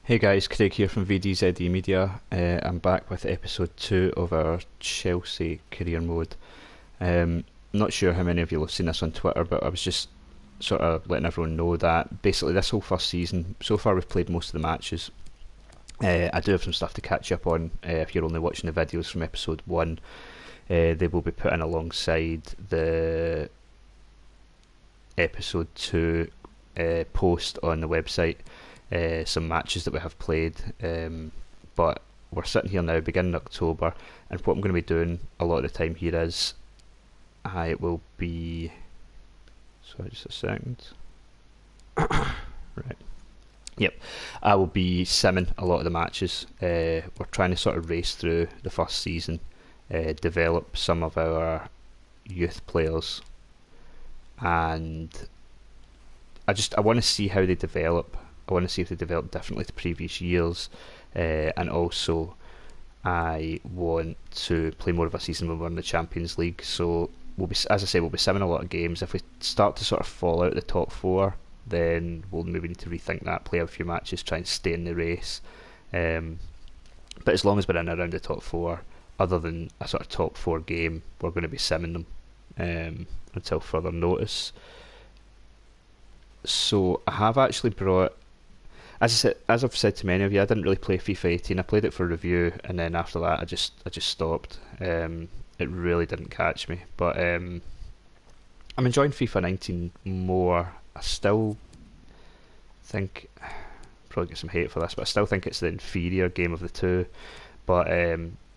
Hey guys, Craig here from VDZE Media. I'm back with episode 2 of our Chelsea career mode. Not sure how many of you have seen this on Twitter, but I was just sort of letting everyone know that basically this whole first season, so far we've played most of the matches. I do have some stuff to catch up on if you're only watching the videos from episode 1. They will be put in alongside the episode 2 post on the website. Some matches that we have played, but we're sitting here now beginning October, and what I'm going to be doing a lot of the time here is I will be, sorry just a second, right, yep, I will be simming a lot of the matches. We're trying to sort of race through the first season, develop some of our youth players, and I want to see how they develop. I want to see if they develop differently to previous years, and also I want to play more of a season when we're in the Champions League. So we'll be, as I say, we'll be simming a lot of games. If we start to sort of fall out of the top four, then we'll maybe need to rethink that, play a few matches, try and stay in the race. But as long as we're in around the top four, other than a sort of top four game, we're going to be simming them until further notice. So I have actually brought, as I've said to many of you, I didn't really play FIFA 18. I played it for review, and then after that, I just stopped. It really didn't catch me. But I'm enjoying FIFA 19 more. I still think probably get some hate for this, but I still think it's the inferior game of the two. But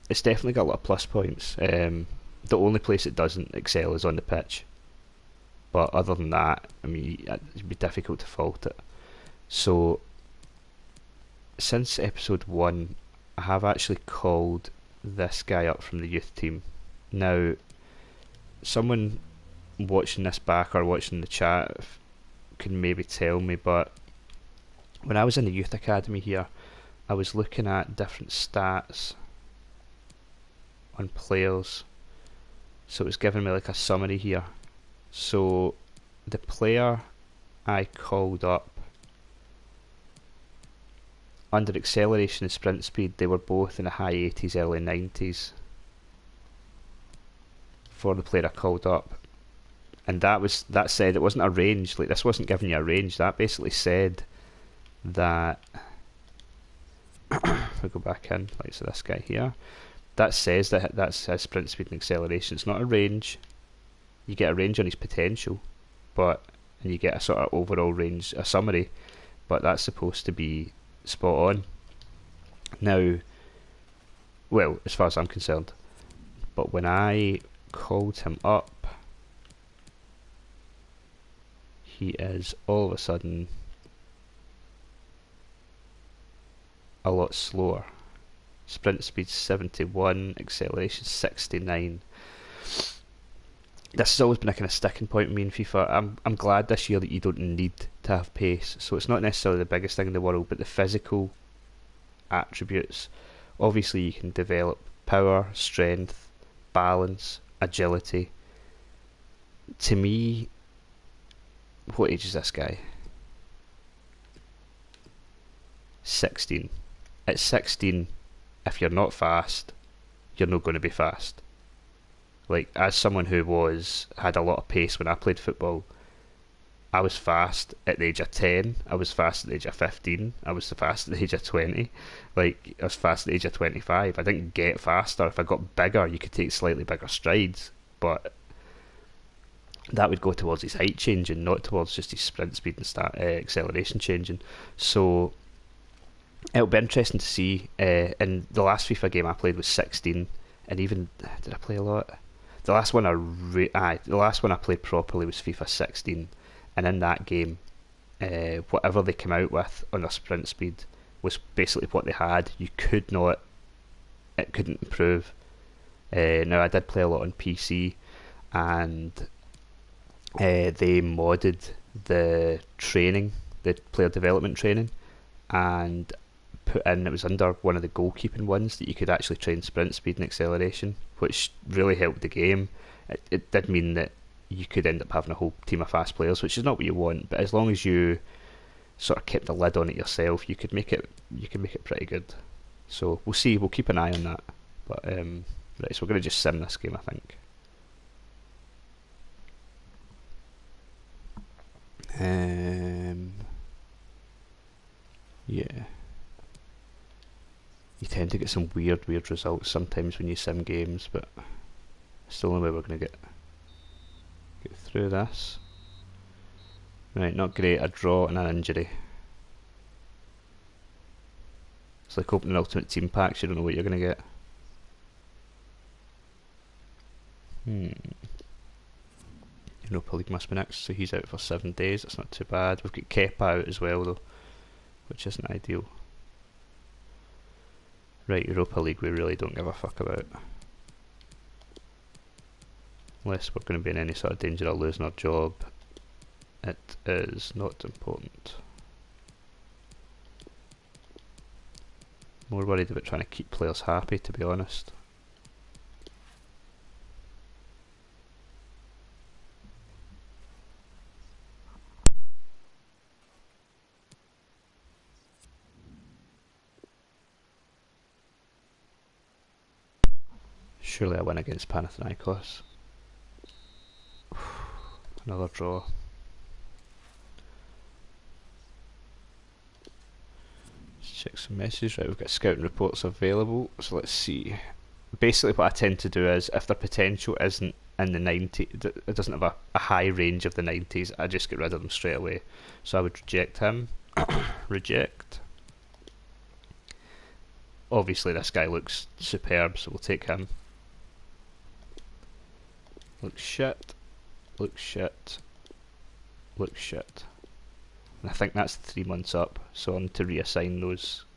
it's definitely got a lot of plus points. The only place it doesn't excel is on the pitch. But other than that, I mean, it'd be difficult to fault it. So since episode 1, I have actually called this guy up from the youth team. Now, someone watching this back or watching the chat can maybe tell me, but when I was in the youth academy here, I was looking at different stats on players. So it was giving me like a summary here. So the player I called up, under acceleration and sprint speed, they were both in the high 80s, early 90s for the player I called up. And that said, it wasn't a range. Like, this wasn't giving you a range. That basically said that if I go back in, like, so this guy here, that says that that's his sprint speed and acceleration. It's not a range. You get a range on his potential, and you get a sort of overall range, a summary, but that's supposed to be spot on. Now, well, as far as I'm concerned, but when I called him up, he is all of a sudden a lot slower. Sprint speed 71, acceleration 69. This has always been a kind of sticking point with me in FIFA. I'm glad this year that you don't need to have pace, so it's not necessarily the biggest thing in the world, but the physical attributes, obviously you can develop power, strength, balance, agility. To me, what age is this guy? 16. At 16, if you're not fast, you're not going to be fast. Like, as someone who had a lot of pace when I played football, I was fast at the age of 10, I was fast at the age of 15, I was fast at the age of 20, like, I was fast at the age of 25. I didn't get faster. If I got bigger, you could take slightly bigger strides, but that would go towards his height changing, not towards just his sprint speed and acceleration changing. So it'll be interesting to see. In the last FIFA game I played was 16, and even, did I play a lot? The last one I played properly was FIFA 16, and in that game, whatever they came out with on their sprint speed was basically what they had. It couldn't improve. Now, I did play a lot on PC, and they modded the training, the player development training, and put in, it was under one of the goalkeeping ones, that you could actually train sprint speed and acceleration, which really helped the game. It did mean that you could end up having a whole team of fast players, which is not what you want, but as long as you sort of kept the lid on it yourself, you could make it pretty good. So we'll see. We'll keep an eye on that. But right, so we're going to just sim this game, I think. Yeah. You tend to get some weird results sometimes when you sim games, but it's the only way we're going to get through this. Right, not great. A draw and an injury. It's like opening Ultimate Team packs. You don't know what you're going to get. Europa League must be next, so he's out for 7 days. That's not too bad. We've got Kepa out as well, though, which isn't ideal. Right, Europa League we really don't give a fuck about. Unless we're going to be in any sort of danger of losing our job. It is not important. More worried about trying to keep players happy, to be honest. Surely I win against Panathinaikos. Another draw. Let's check some messages. Right, we've got scouting reports available. So let's see. Basically what I tend to do is, if their potential isn't in the 90s, it doesn't have a high range of the 90s, I just get rid of them straight away. So I would reject him. Reject. Obviously this guy looks superb, so we'll take him. Looks shit. Looks shit. Looks shit. And I think that's 3 months up, so I need to reassign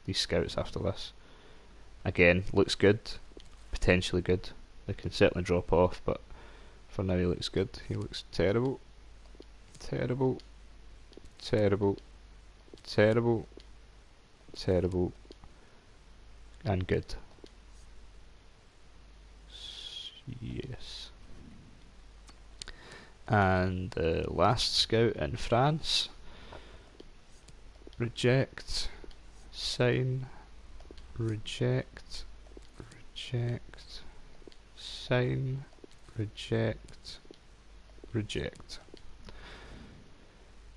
these scouts after this. Again, looks good. Potentially good. They can certainly drop off, but for now he looks good. He looks terrible. Terrible. Terrible. Terrible. Terrible. And good. Yes. And the last scout in France. Reject. Sign. Reject. Reject. Sign. Reject. Reject.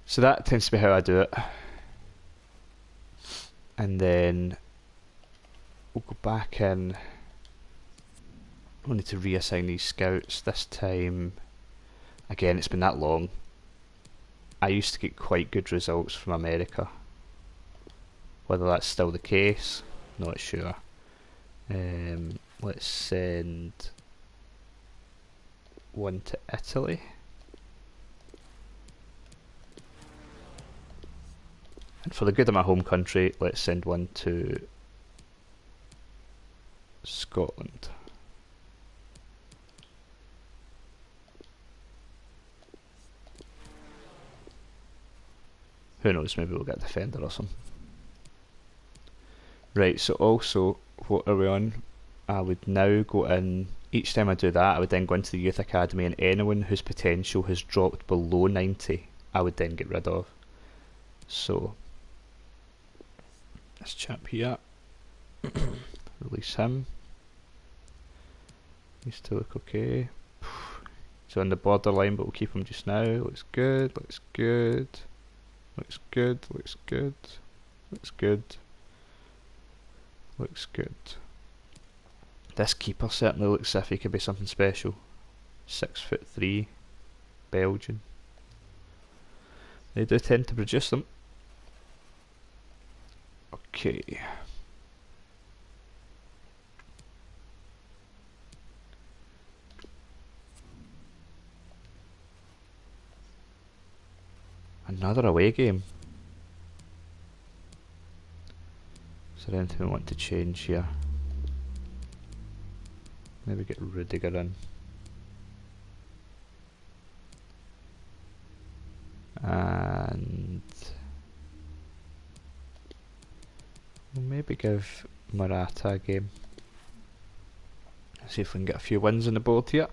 So that tends to be how I do it. And then we'll go back in. We'll need to reassign these scouts this time. Again, it's been that long. I used to get quite good results from America. Whether that's still the case, not sure. Let's send one to Italy. And for the good of my home country, let's send one to Scotland. Who knows, maybe we'll get a defender or something. Right, so also, what are we on? I would now go in, each time I do that, I would then go into the youth academy, and anyone whose potential has dropped below 90, I would then get rid of. So, this chap here, release him. These two look okay. He's on the borderline, but we'll keep him just now. Looks good, looks good. Looks good, looks good, looks good, looks good. This keeper certainly looks as if he could be something special. 6'3", Belgian. They do tend to produce them. Okay. Another away game. Is there anything we want to change here? Maybe get Rudiger in. And we'll maybe give Morata a game. See if we can get a few wins on the board here.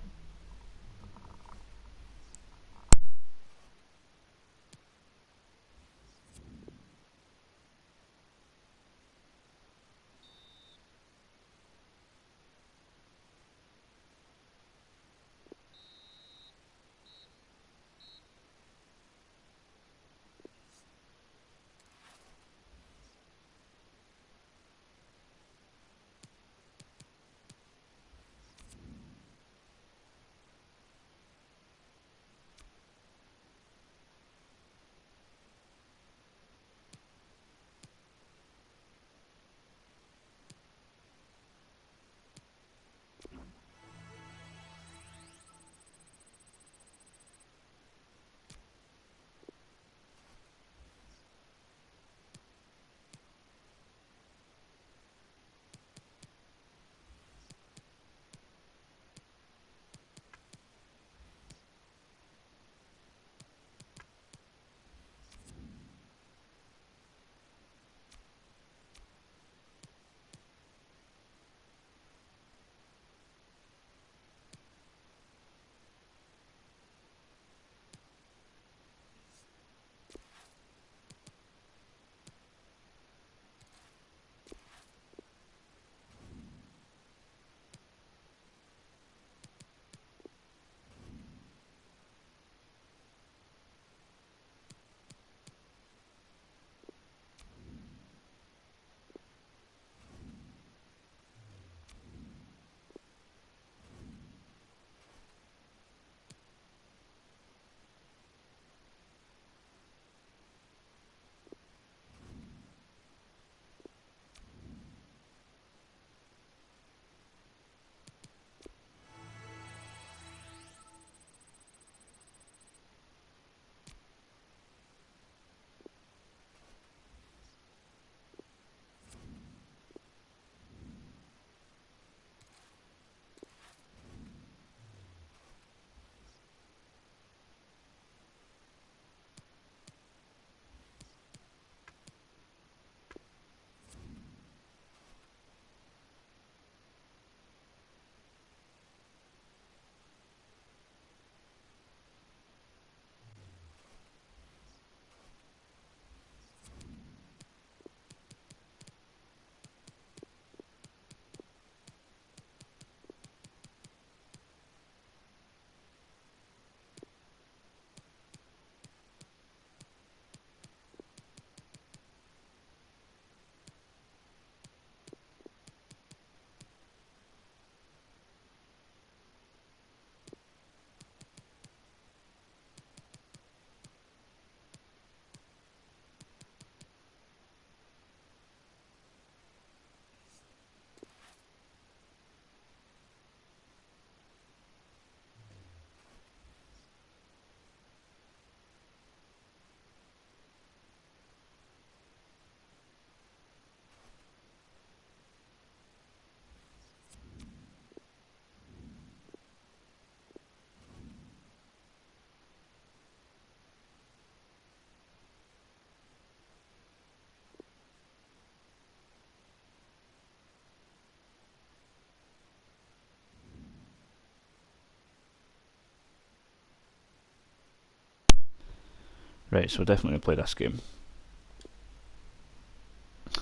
Right, so we're definitely going to play this game.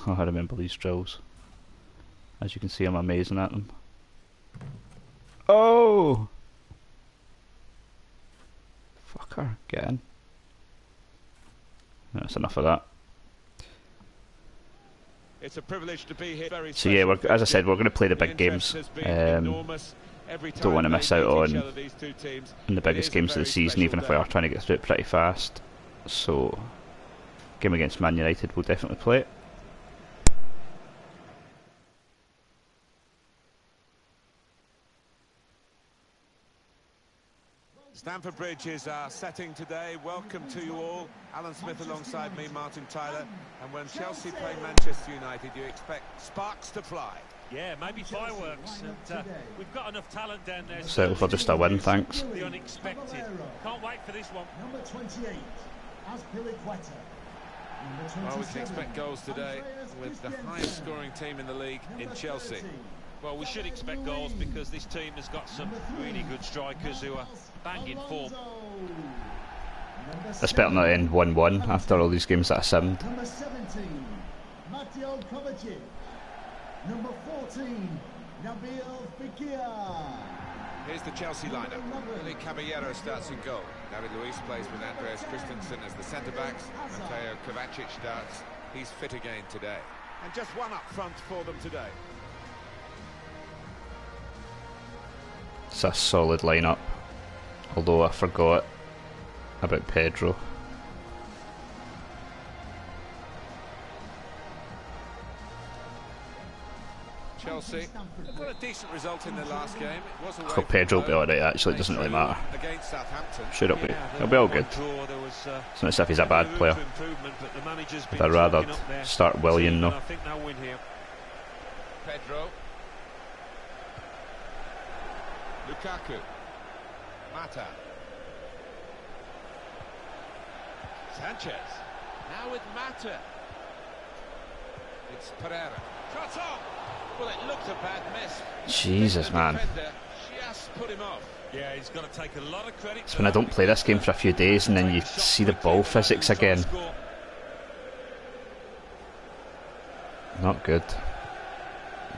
Oh, I remember these drills. As you can see, I'm amazing at them. Oh! Fucker, get in. That's enough of that. It's a privilege to be here. So yeah, as I said, we're going to play the big games. Don't want to miss out on the biggest games of the season, even if we are trying to get through it pretty fast. So, game against Man United, we'll definitely play it. Stamford Bridge is our setting today. Welcome to you all. Alan Smith alongside me, Martin Tyler. And when Chelsea play Manchester United, you expect sparks to fly. Yeah, maybe fireworks. And we've got enough talent down there. Settle for just a win, thanks. The unexpected. Can't wait for this one. Number 28, Azpilicueta. Well, we can expect goals today with the highest scoring team in the league in Chelsea. Well, we should expect goals because this team has got some really good strikers who are banging form. It's better not end 1-1 after all these games that I simmed. Number 17, Mateo Kovacic. Number 14, Nabil Fekir. Here's the Chelsea lineup. Willy Caballero starts in goal. David Luiz plays with Andreas Christensen as the centre-backs. Mateo Kovacic starts. He's fit again today. And just one up front for them today. It's a solid lineup, although I forgot about Pedro. Chelsea got a decent result in their last game. It was away Oh, Pedro will be alright, actually, it doesn't really matter. Against Southampton. Sure it'll be all good. It's not as if he's a bad player. But I'd rather start Willian though. I think they'll win here. Pedro. Lukaku. Mata. Sanchez. Now with Mata. It's Pereira. Shot on. Well, it looked a bad miss. Jesus, man. Just put him off. Yeah, he's got to take a lot of credit. It's when I don't play this game for a few days and then you see the ball physics again. Not good.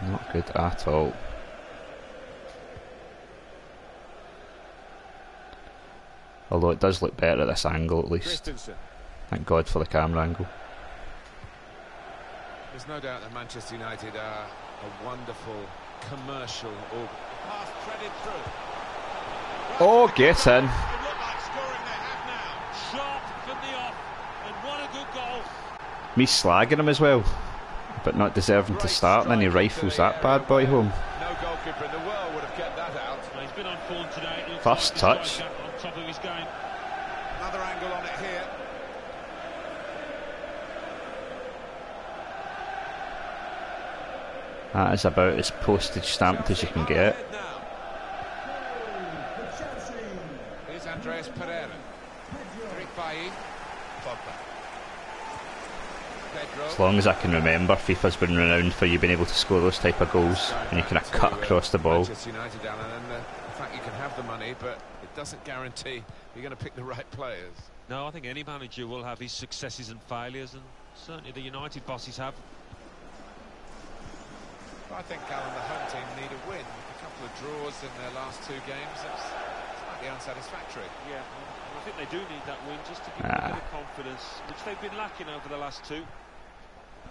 Not good at all. Although it does look better at this angle at least. Thank God for the camera angle. There's no doubt that Manchester United are a wonderful commercial pass threaded through. Oh, get in. It looked like scoring they have now. Sharp from the off, and what a good goal. Me slagging him as well, but not deserving to start, and then he rifles that bad boy home. No goalkeeper in the world would have kept that out. He's been on form today. First touch. On top of his game. Another angle on it here. That is about as postage stamped as you can get. Here's Andreas Pereira. Eric Bailly. Pogba. Pedro. As long as I can remember, FIFA's been renowned for you being able to score those type of goals and you kind of cut across the ball. Manchester United, Alan, and the fact you can have the money, but it doesn't guarantee you're going to pick the right players. No, I think any manager will have his successes and failures, and certainly the United bosses have. I think, Alan, the home team need a win. A couple of draws in their last two games. That's slightly unsatisfactory. Yeah, I think they do need that win just to give them a bit of confidence, which they've been lacking over the last two.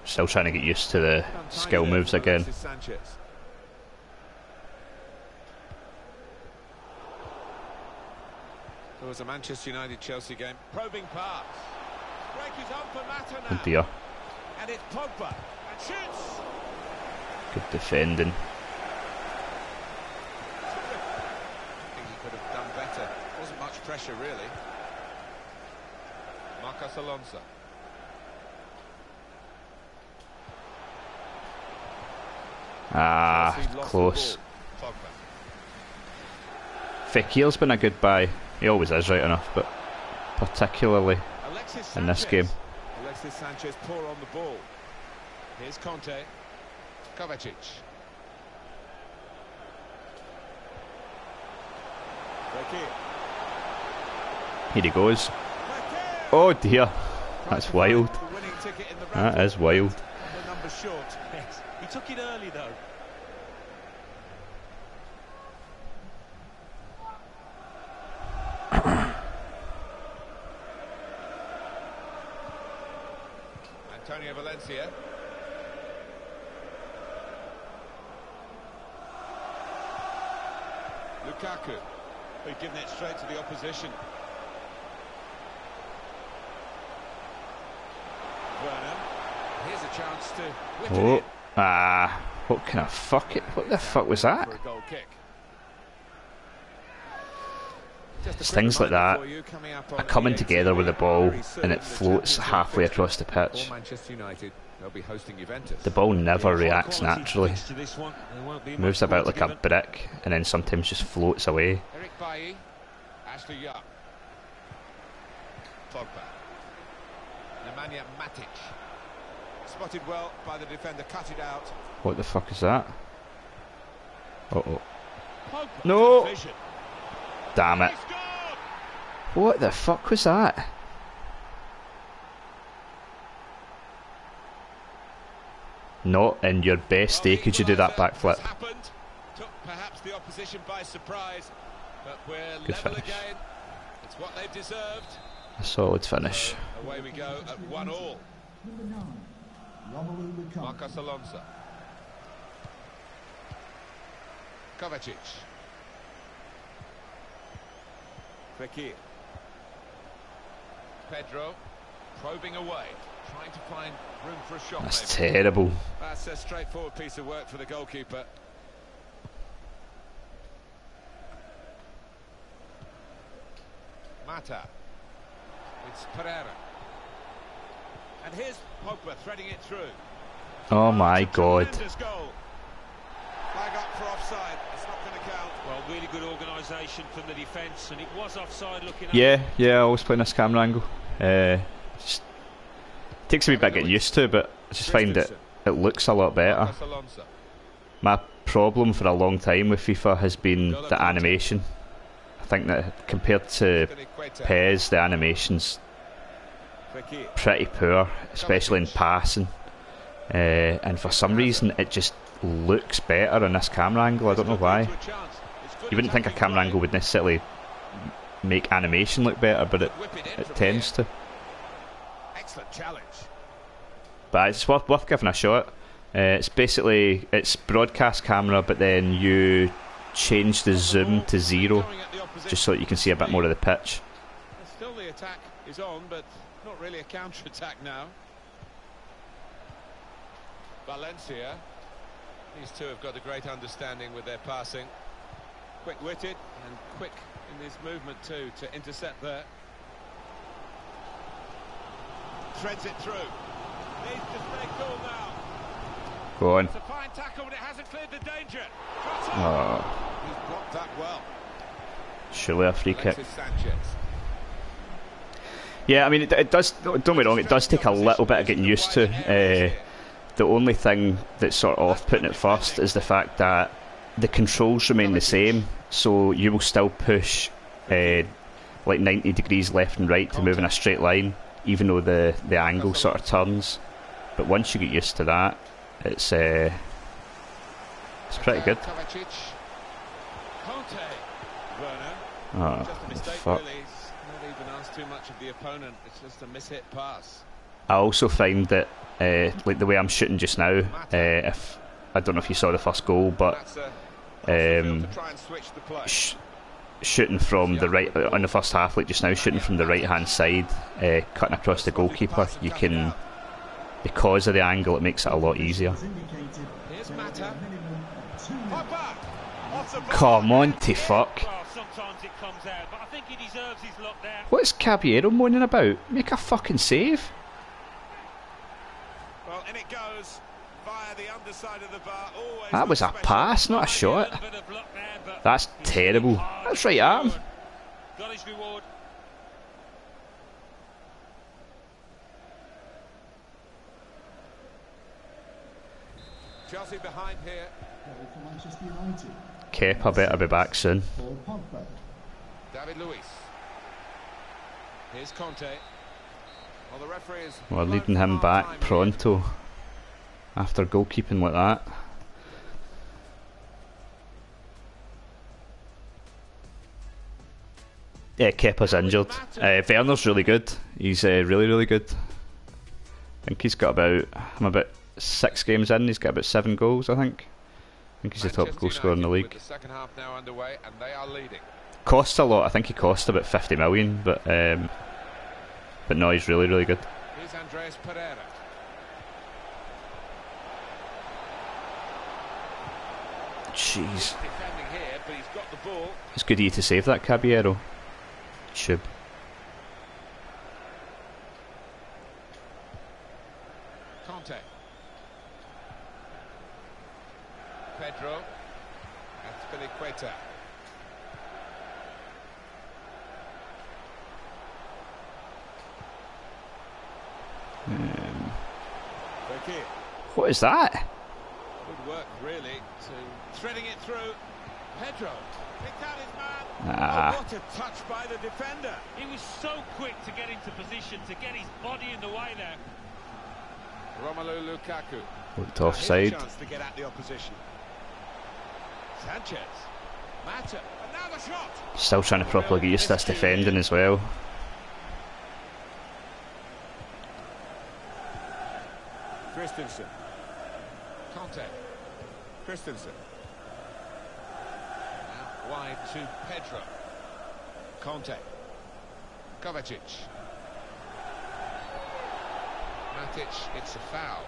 Still trying to get used to the skill moves again. Sanchez. There was a Manchester United-Chelsea game. Probing pass. Break is on for Mata now. Oh dear. And it's Pogba. And shoots. Good defending. I think he could have done better. Wasn't much pressure, really. Marcos Alonso. Ah, close. Fekir's been a good buy. He always is, right enough, but particularly in this game. Alexis Sanchez poor on the ball. Here's Conte. Kovacic. Here he goes. Oh dear, that's Tries to wild. find the winning ticket in the That raffle. is wild. The number short. Yes. He took it early though. Antonio Valencia. Lukaku. We've given it straight to the opposition. Werner. Here's a chance to whip Oh, it what kind of fuck it? What the in. fuck was that? For a goal kick. Just a It's quick things like reminder that for you, coming up are on coming EA together with the TV ball very soon, and it the floats Champions League halfway fixture across the pitch. for Manchester United. They'll be hosting Juventus. The ball never High reacts quality naturally. fixture this one. There won't be much Moves about points like a given. brick and then sometimes just floats away. Eric Bailly, Ashley Young, Pogba, Nemanja Matic. Spotted well by the defender, cut it out. What the fuck is that? Uh-oh. Pogba, No! good vision. Damn it. He scored! What the fuck was that? Not in your best day could you do that backflip. Happened. Took perhaps the opposition by surprise, but we're Good level finish. again. It's what they've deserved. A solid finish. Away we go at 1-all. Number 9, Romelu Lukaku. Marcos Alonso. Kovacic. Fekir. Pedro probing away, trying to find room for a shot. That's maybe. terrible. That's a straightforward piece of work for the goalkeeper. Mata. It's Pereira. And here's Pogba threading it through. Oh my god. Tremendous goal. Flag up for offside. It's not going to count. Well, really good organisation from the defence, and it was offside looking at Yeah, I always play in this camera angle. Just takes a wee bit getting used to, but I just find it looks a lot better. Marcos Alonso. My problem for a long time with FIFA has been the animation. I think that compared to PES, the animation's Fekir. pretty poor, especially in passing. And for some reason, it just looks better on this camera angle. I don't know why. You wouldn't think a camera angle would necessarily make animation look better, but it tends to. Excellent challenge. But it's worth giving a shot. It's basically it's broadcast camera, but then you change the zoom to 0, just so that you can see a bit more of the pitch. Still the attack is on, but not really a counter-attack now. Valencia. These two have got a great understanding with their passing. Quick-witted and quick in his movement too to intercept there. Threads it through. Needs to stay cool now. Go on. It's a fine tackle, but it hasn't cleared the danger. Oh, He's blocked that well. surely a free kick. Alexis Sanchez. Yeah, I mean, it does. Don't get me wrong, it does take a little bit of getting used to. The only thing that's sort of off-putting at first is the fact that the controls remain the same, so you will still push like 90 degrees left and right to move in a straight line, even though the angle sort of turns. But once you get used to that, it's pretty good. Kovacic. Conte. Werner. Oh, Just a mistake, fuck. really. He's not even asked too much of the opponent. It's just a mishit pass. I also find that like the way I'm shooting just now, if I don't know if you saw the first goal, but That's a field um, to try and switch the play. shooting from the right on the first half, like just now, shooting from the right hand side, cutting across the goalkeeper, you can, because of the angle, it makes it a lot easier. Here's Mata. Pogba. Off the ball. Come on, to fuck. Well, sometimes it comes out, but I think he deserves his luck there. What's Caballero moaning about? Make a fucking save. Well, in it goes via the underside of the bar. Always That was a special. pass, not a shot. A bit of luck there, but That's terrible. That's right arm. got his reward. Chelsea behind here. For Manchester United, Kepa better be back soon. Paul Pogba. David Luiz. Here's Conte. Well, the referee is We're leading him back here. pronto after goalkeeping like that. Yeah, Kepa's injured. Werner's really good. He's really good. I think he's got I'm about 6 games in. He's got about 7 goals. I think he's the top goal scorer in the league. The second half now underway, and they are leading. Costs a lot. I think he cost about 50 million, but no, he's really good. Here's Andreas Pereira. Jeez. Defending here, but he's got the ball. It's good of you to save that, Caballero. Shub. Conte. Pedro. Azpilicueta. What is that? Good work, really, to threading it through. Pedro picked out his man. Ah. Oh, what a touch by the defender. He was so quick to get into position, to get his body in the way there. Romelu Lukaku. Looked Here's a offside. chance to get at the opposition. Sanchez. Mata. And now the shot. Still trying to properly get used to this defending as well. Christensen. Conte. Christensen. Now wide to Pedro. Conte. Kovacic. Matic, it's a foul.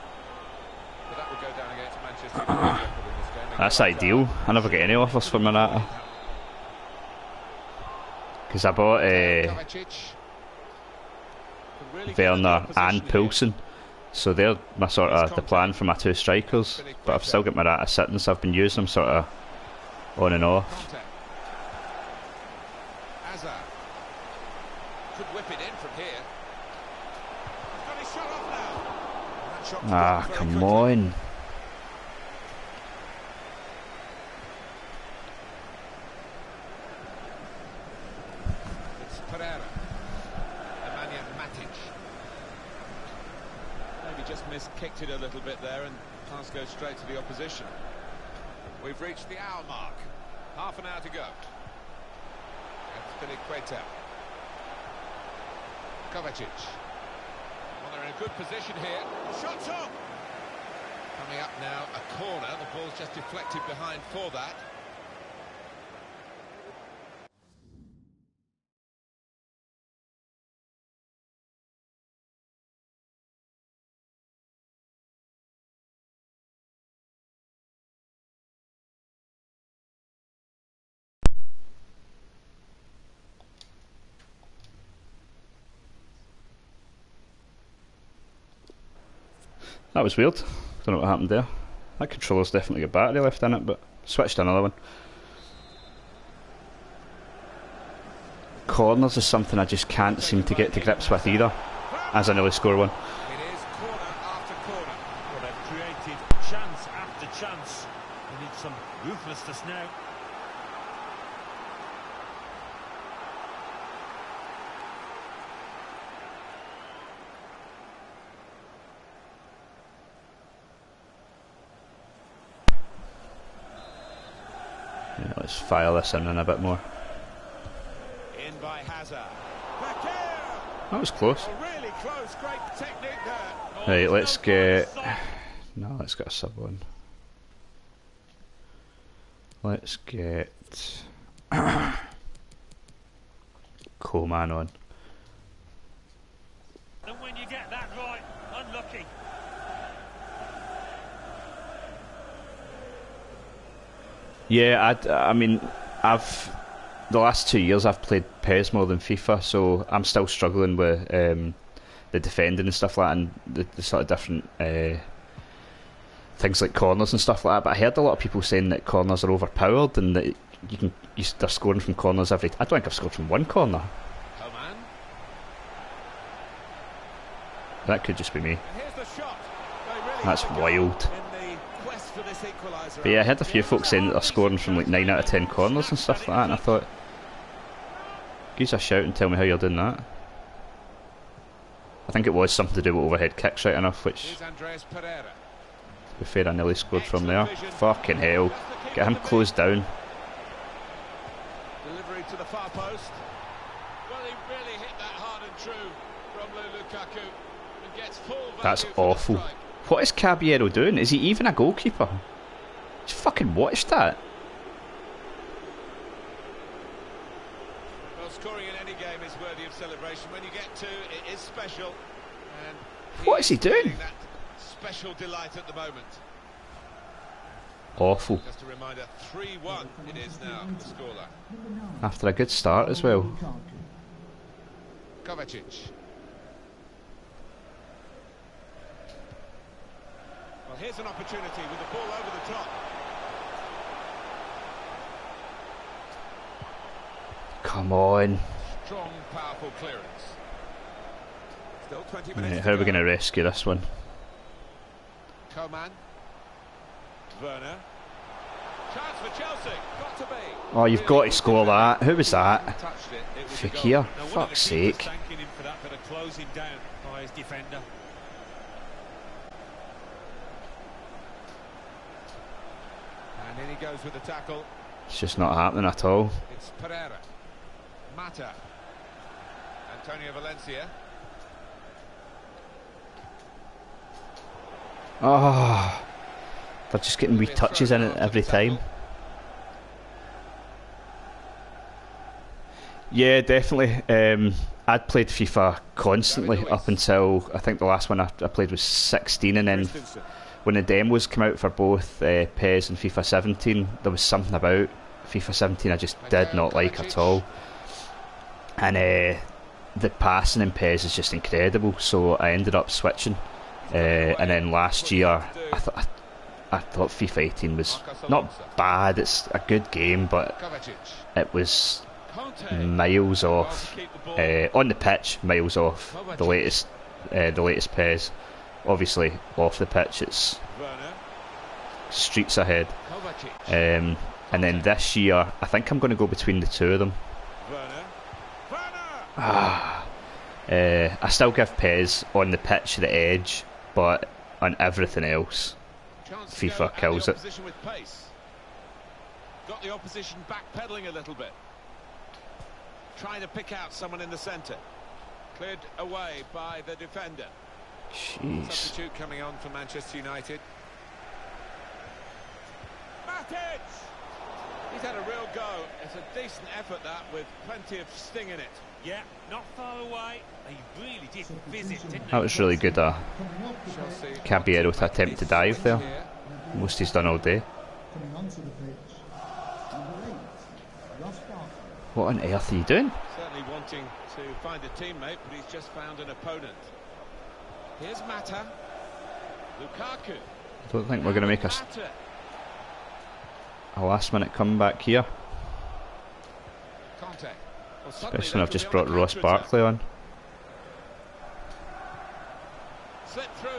But that would go down against Manchester United in this game. That's ideal. I never get any offers for Morata. Because I bought Kovacic. Could really get at the Werner opposition and here. Poulsen. So they're my sort of the plan for my 2 strikers. But I've still got Morata sitting, so I've been using them sort of on and off. Conte. Hazard. Could whip it in from here. He's got his shot off now. That shot Ah, very come quickly. on. It's Pereira. Nemanja Matic. Maybe just kicked it a little bit there, and pass goes straight to the opposition. We've reached the hour mark. Half an hour to go. Azpilicueta. Kovacic. Well, they're in a good position here. Shots on! Coming up now, a corner. The ball's just deflected behind for that. That was weird. Don't know what happened there. That controller's definitely got battery left in it, but switched to another one. Corners is something I just can't seem to get to grips with either, as I nearly score one. It is corner after corner. Well, they've created chance after chance. They need some ruthlessness now. Yeah, let's file this in a bit more. In by Hazard. Back here. That was close. Oh, really close. Great technique there. Right, let's get... No, let's get a sub on. Let's get... Coleman on. And when you get that right, unlucky. Yeah, I mean, the last 2 years I've played PES more than FIFA, so I'm still struggling with the defending and stuff like that, and the sort of different things like corners and stuff like that. But I heard a lot of people saying that corners are overpowered and that they're scoring from corners every. I don't think I've scored from one corner. Coman. That could just be me. And here's the shot. They really That's had a go wild. in the quest for this equaliser. But yeah, I heard a few folks saying that they're scoring from like 9 out of 10 corners and stuff like that, and I thought, give us a shout and tell me how you're doing that. I think it was something to do with overhead kicks, right enough, which, Here's Andreas Pereira. to be fair, I nearly scored from there. Excellent vision. Fucking hell. Get him closed down. Delivery to the far post. Well, he really hit that hard and true from Lukaku and gets full value. That's for the awful. strike. What is Caballero doing? Is he even a goalkeeper? Just fucking watch that. Well, scoring in any game is worthy of celebration. When you get two, it is special. And What is he doing? feeling that special delight at the moment. Awful. Just a reminder, 3-1 it is now, the scoreline. Number 9. After a good start as well. Lukaku. Kovacic. Well, here's an opportunity with the ball over the top. Come on. Strong, powerful clearance. Still 20 minutes Right, to how are we go. going to rescue this one? Coman. Werner. Chance for Chelsea. Got to be. Oh, you've got to score that. Who was that? Touched it. It was a goal. Fekir. Now, one of the Fuck's keepers sake. thanking him for that bit of closing down by his defender. And in he goes with the tackle. It's just not happening at all. It's Pereira. Mata. Antonio Valencia. Oh, they're just getting wee touches in it every time. Yeah, definitely. I'd played FIFA constantly up until I think the last one I played was 16, and then Christensen. when the demos came out for both PES and FIFA 17, there was something about FIFA 17 I just did not like at all. And the passing in PES is just incredible, so I ended up switching. And then last year, I thought FIFA 18 was not bad. It's a good game, but Kovacic. it was Conte. miles off on the pitch, miles off the latest PES. Obviously, off the pitch, it's Werner. streets ahead. Kovacic. And then this year, I think I'm going to go between the two of them. Werner. Werner. I still give PES on the pitch the edge, but on everything else, Chance to FIFA go at kills the it. opposition with pace. Got the opposition backpedaling a little bit. Trying to pick out someone in the centre. Cleared away by the defender. Jeez. Substitute coming on for Manchester United. Matic! He's had a real go. It's a decent effort, that, with plenty of sting in it. Yeah, not far away. He really did visit, didn't he? That was really good. Coming off the pitch. Chelsea Caballero to attempt to dive there. here. Most he's done all day. Coming onto the pitch. Number 8. Ross Barkley. What on earth are you doing? Certainly wanting to find a teammate, but he's just found an opponent. Here's Mata. Lukaku. I don't think we're going to make Mata. a last minute comeback here. Conte. Well, suddenly Especially when I've they just could be on brought the Ross counter-attack. Barkley on. Slip through.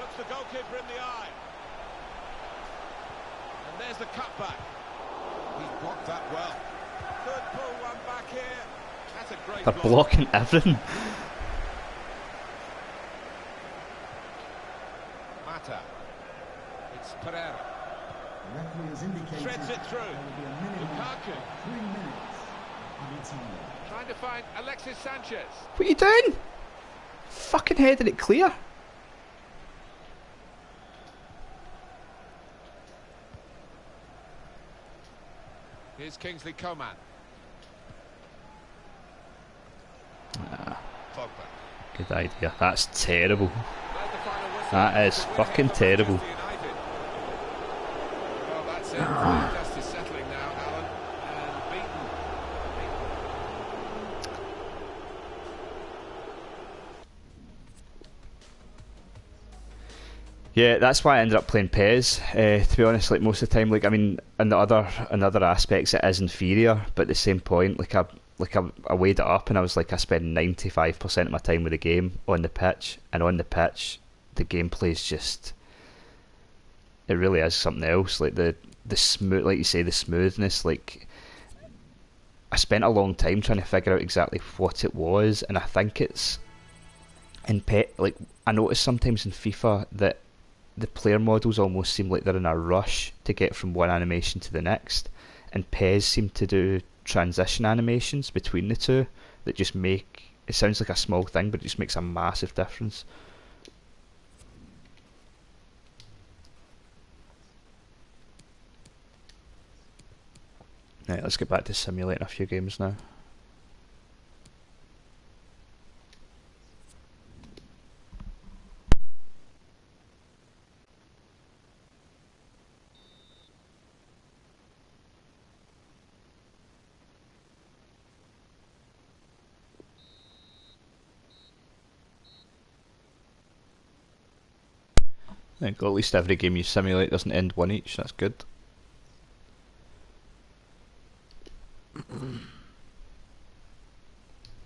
Looks the goalkeeper in the eye. And there's the cutback. He's blocked that well. Could pull one back here. That's a great They're block. blocking everything. Mata. It's Pereira. The referee has indicated Shreds it through. there will be a minimum Lukaku. of 3 minutes added time. Trying to find Alexis Sanchez. What are you doing? Fucking headed it clear. Here's Kingsley Coman. Pogba. Good idea. That's terrible. There's the final whistle. That is It's a win fucking for terrible. Manchester United. Well, that's it. Justice settling now, Alan, and beaten. Yeah, that's why I ended up playing PES. To be honest, like most of the time, like I mean, in other aspects, it is inferior. But at the same point, I weighed it up, and I was like, I spend 95% of my time with the game on the pitch, and on the pitch, the gameplay is just, it really is something else. Like the smooth, like you say, the smoothness. Like I spent a long time trying to figure out exactly what it was, and I think it's in like I notice sometimes in FIFA that the player models almost seem like they're in a rush to get from one animation to the next, and PES seem to do transition animations between the two that just make it sounds like a small thing, but it just makes a massive difference. Right, let's get back to simulating a few games now. I think at least every game you simulate doesn't end one each, that's good.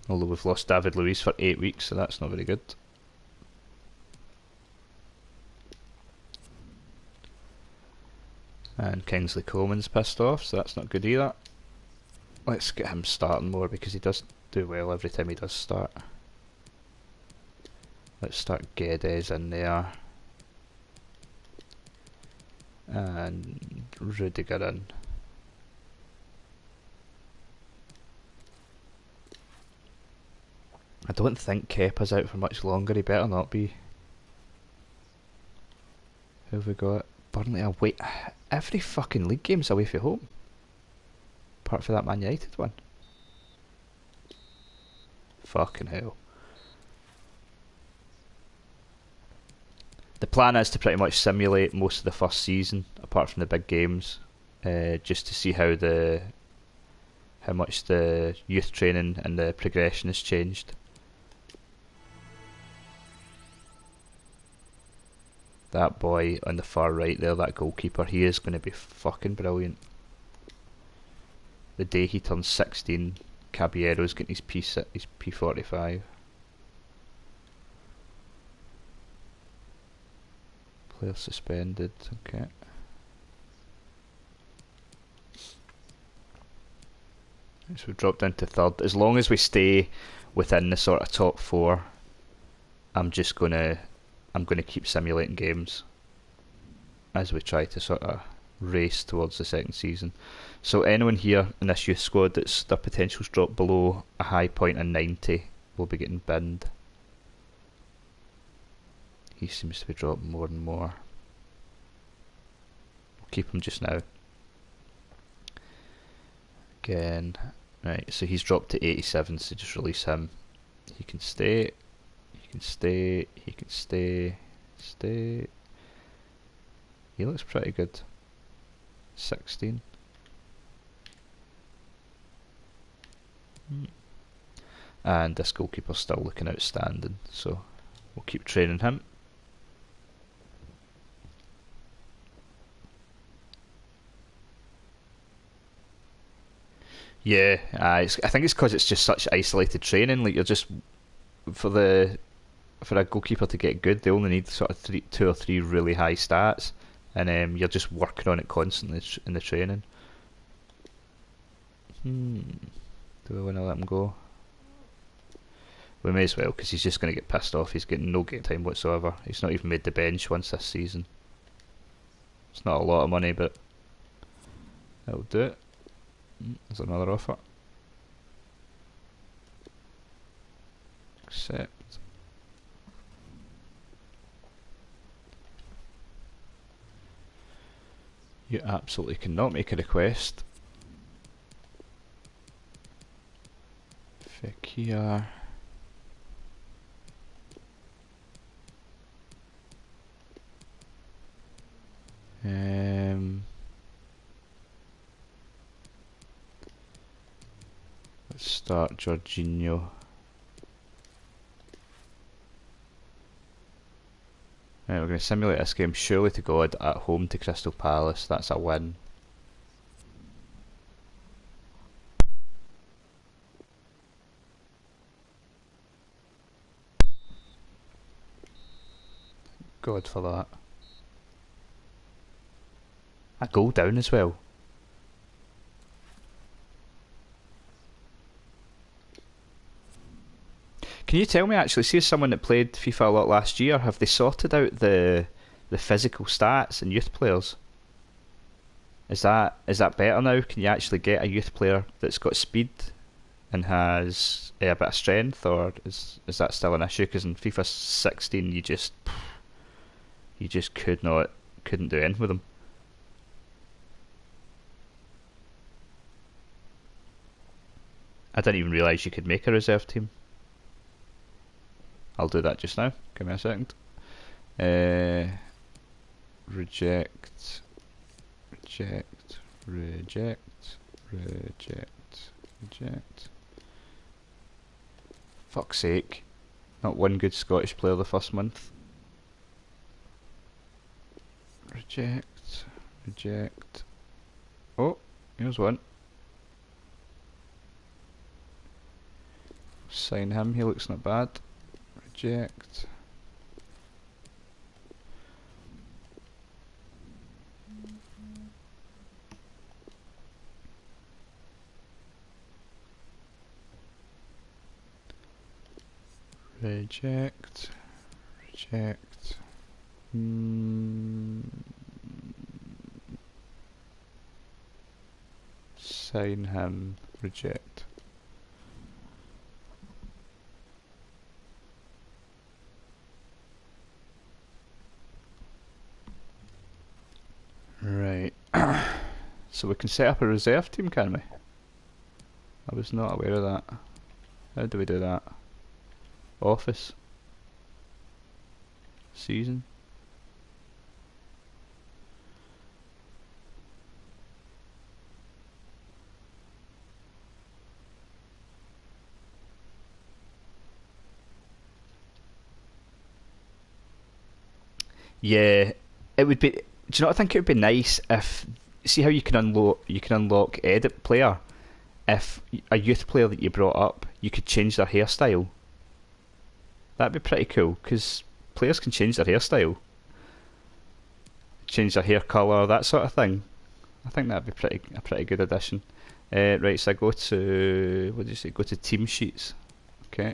Although we've lost David Luiz for 8 weeks, so that's not very good. And Kingsley Coman's pissed off, so that's not good either. Let's get him starting more because he does do well every time he does start. Let's start Guedes in there. And Rudiger in. I don't think Kepa's out for much longer, he better not be. Who have we got? Burnley away. Every fucking league game's away from home. Apart from that Man United one. Fucking hell. The plan is to pretty much simulate most of the first season, apart from the big games, just to see how much the youth training and the progression has changed. That boy on the far right there, that goalkeeper, he is going to be fucking brilliant. The day he turns 16, Caballero's getting his P45. Player suspended, okay. So we've dropped down to third. As long as we stay within the sort of top four, I'm gonna keep simulating games as we try to sort of race towards the second season. So anyone here in this youth squad that's their potential's dropped below a high point of 90 will be getting binned. He seems to be dropping more and more. We'll keep him just now. Again, right, so he's dropped to 87, so just release him. He can stay, he can stay, he can stay, stay. He looks pretty good. 16. And this goalkeeper's still looking outstanding, so we'll keep training him. Yeah, I think it's because it's just such isolated training. Like you're just for a goalkeeper to get good, they only need sort of 2 or 3 really high stats, and you're just working on it constantly in the training. Do we want to let him go? We may as well, because he's just going to get pissed off. He's getting no game time whatsoever. He's not even made the bench once this season. It's not a lot of money, but that'll do it. There's another offer. Accept. You absolutely cannot make a request. Fekir. Let's start Jorginho. Right, we're going to simulate this game, surely to God, at home to Crystal Palace. That's a win. God for that. A goal down as well. Can you tell me actually? See, as someone that played FIFA a lot last year, have they sorted out the physical stats in youth players? Is that better now? Can you actually get a youth player that's got speed and has a bit of strength, or is that still an issue? Because in FIFA 16, you just couldn't do anything with them. I didn't even realise you could make a reserve team. I'll do that just now. Give me a second. Reject, reject, reject, reject, reject. Fuck's sake. Not one good Scottish player the first month. Reject, reject. Oh, here's one. Sign him, he looks not bad. Reject. Reject. Reject. Sign him. Reject. Right. So we can set up a reserve team, can we? I was not aware of that. How do we do that? Office. Season. Yeah, it would be. Do you not think it would be nice if, see how you can unlock edit player, if a youth player that you brought up, you could change their hairstyle. That'd be pretty cool because players can change their hairstyle, change their hair colour, that sort of thing. I think that'd be a pretty good addition. Right, so I go to, what did you say? Go to team sheets. Okay.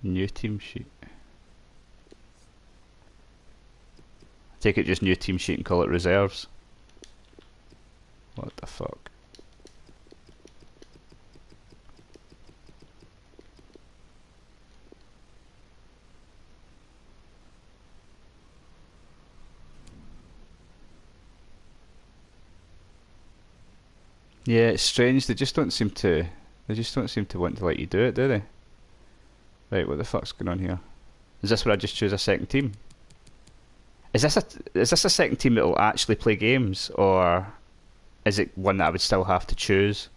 New team sheet. Take it just new team sheet and call it reserves. What the fuck? Yeah, it's strange. They just don't seem to. They just don't seem to want to let you do it, do they? Right, what the fuck's going on here? Is this where I just choose a second team? Is this a second team that will actually play games, or is it one that I would still have to choose?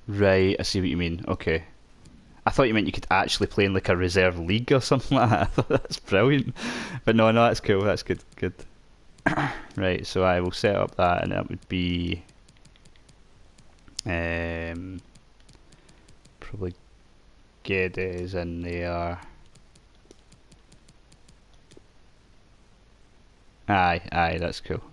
Right, I see what you mean. Okay. I thought you meant you could actually play in like a reserve league or something like that. I thought that's brilliant. But no, that's cool. That's good. Good. Right, so I will set up that, and that would be probably Guedes in there. Aye, that's cool.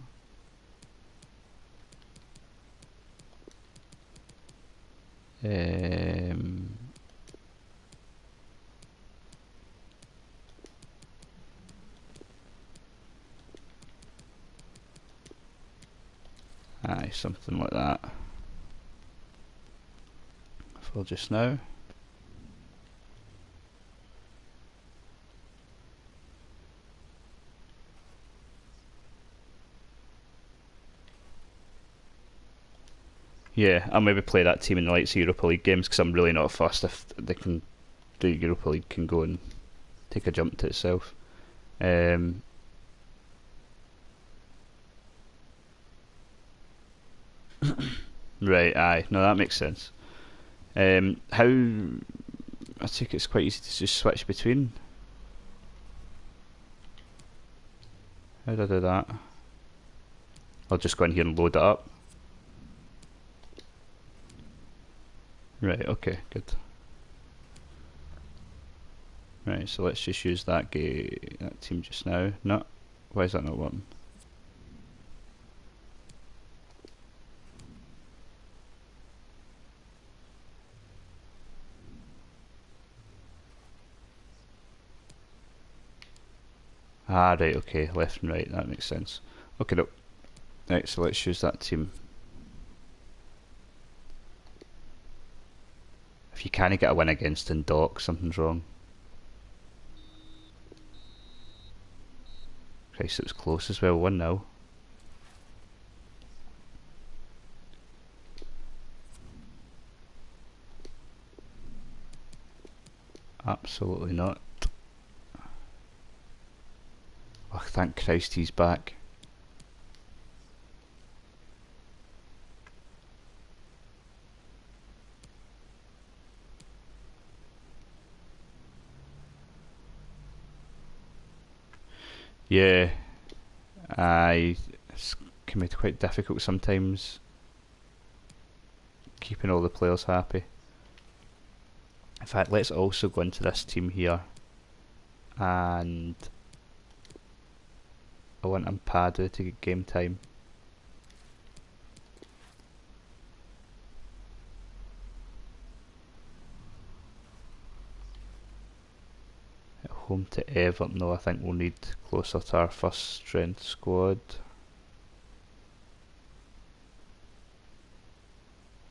Aye, something like that. For just now. Yeah, I'll maybe play that team in the likes of Europa League games because I'm really not fussed if they can. The Europa League can go and take a jump to itself. Right, aye, no, that makes sense. How? I think it's quite easy to just switch between. How do I do that? I'll just go in here and load it up. Right, okay, good. Right, so let's just use that team just now. No, why is that not working? Ah, right, okay, left and right, that makes sense. Okay, no. Right, so let's use that team. If you can't get a win against Dundalk, something's wrong. Christ, it was close as well, 1-0. Absolutely not. Oh, thank Christ he's back. Yeah, it's can be quite difficult sometimes keeping all the players happy. In fact, let's also go into this team here, and I want Ampadu to get game time. At home to Everton, though, I think we'll need closer to our first strength squad.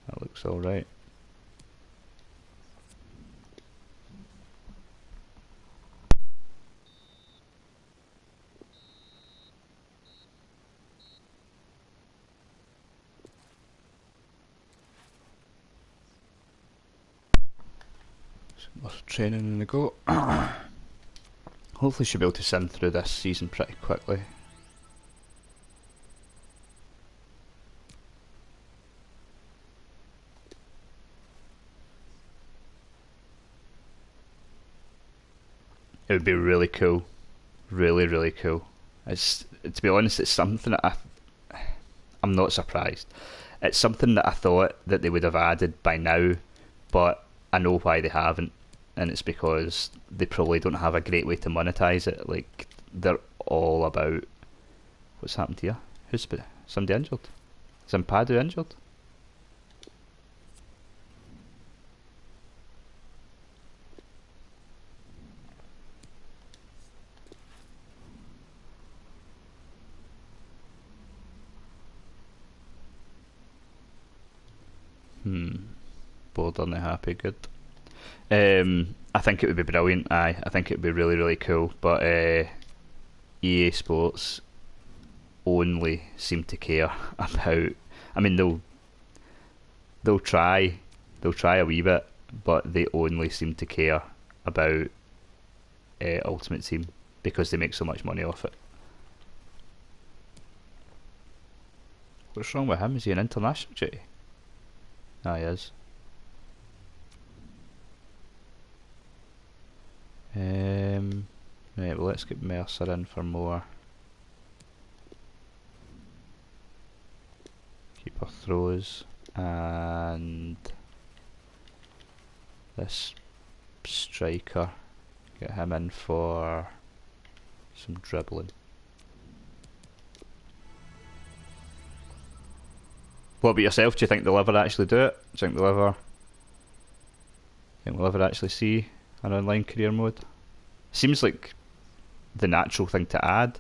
That looks alright. More training in the go. Hopefully she'll be able to sim through this season pretty quickly. It would be really cool. Really, really cool. It's, to be honest, it's something that I'm not surprised. It's something that I thought that they would have added by now, but I know why they haven't, and it's because they probably don't have a great way to monetize it. Like, they're all about what's happened here. Who's somebody injured? Is Ampadu injured? Bored, aren't they happy? Good. I think it would be brilliant. I think it would be really, really cool. But EA Sports only seem to care about. I mean, they'll try a wee bit, but they only seem to care about Ultimate Team because they make so much money off it. What's wrong with him? Is he an international duty? Ah, he is. Right, well, let's get Mercer in for more. Keeper throws, and this striker, get him in for some dribbling. What about yourself? Do you think they'll ever actually do it? Do you think we'll ever actually see an online career mode? Seems like the natural thing to add.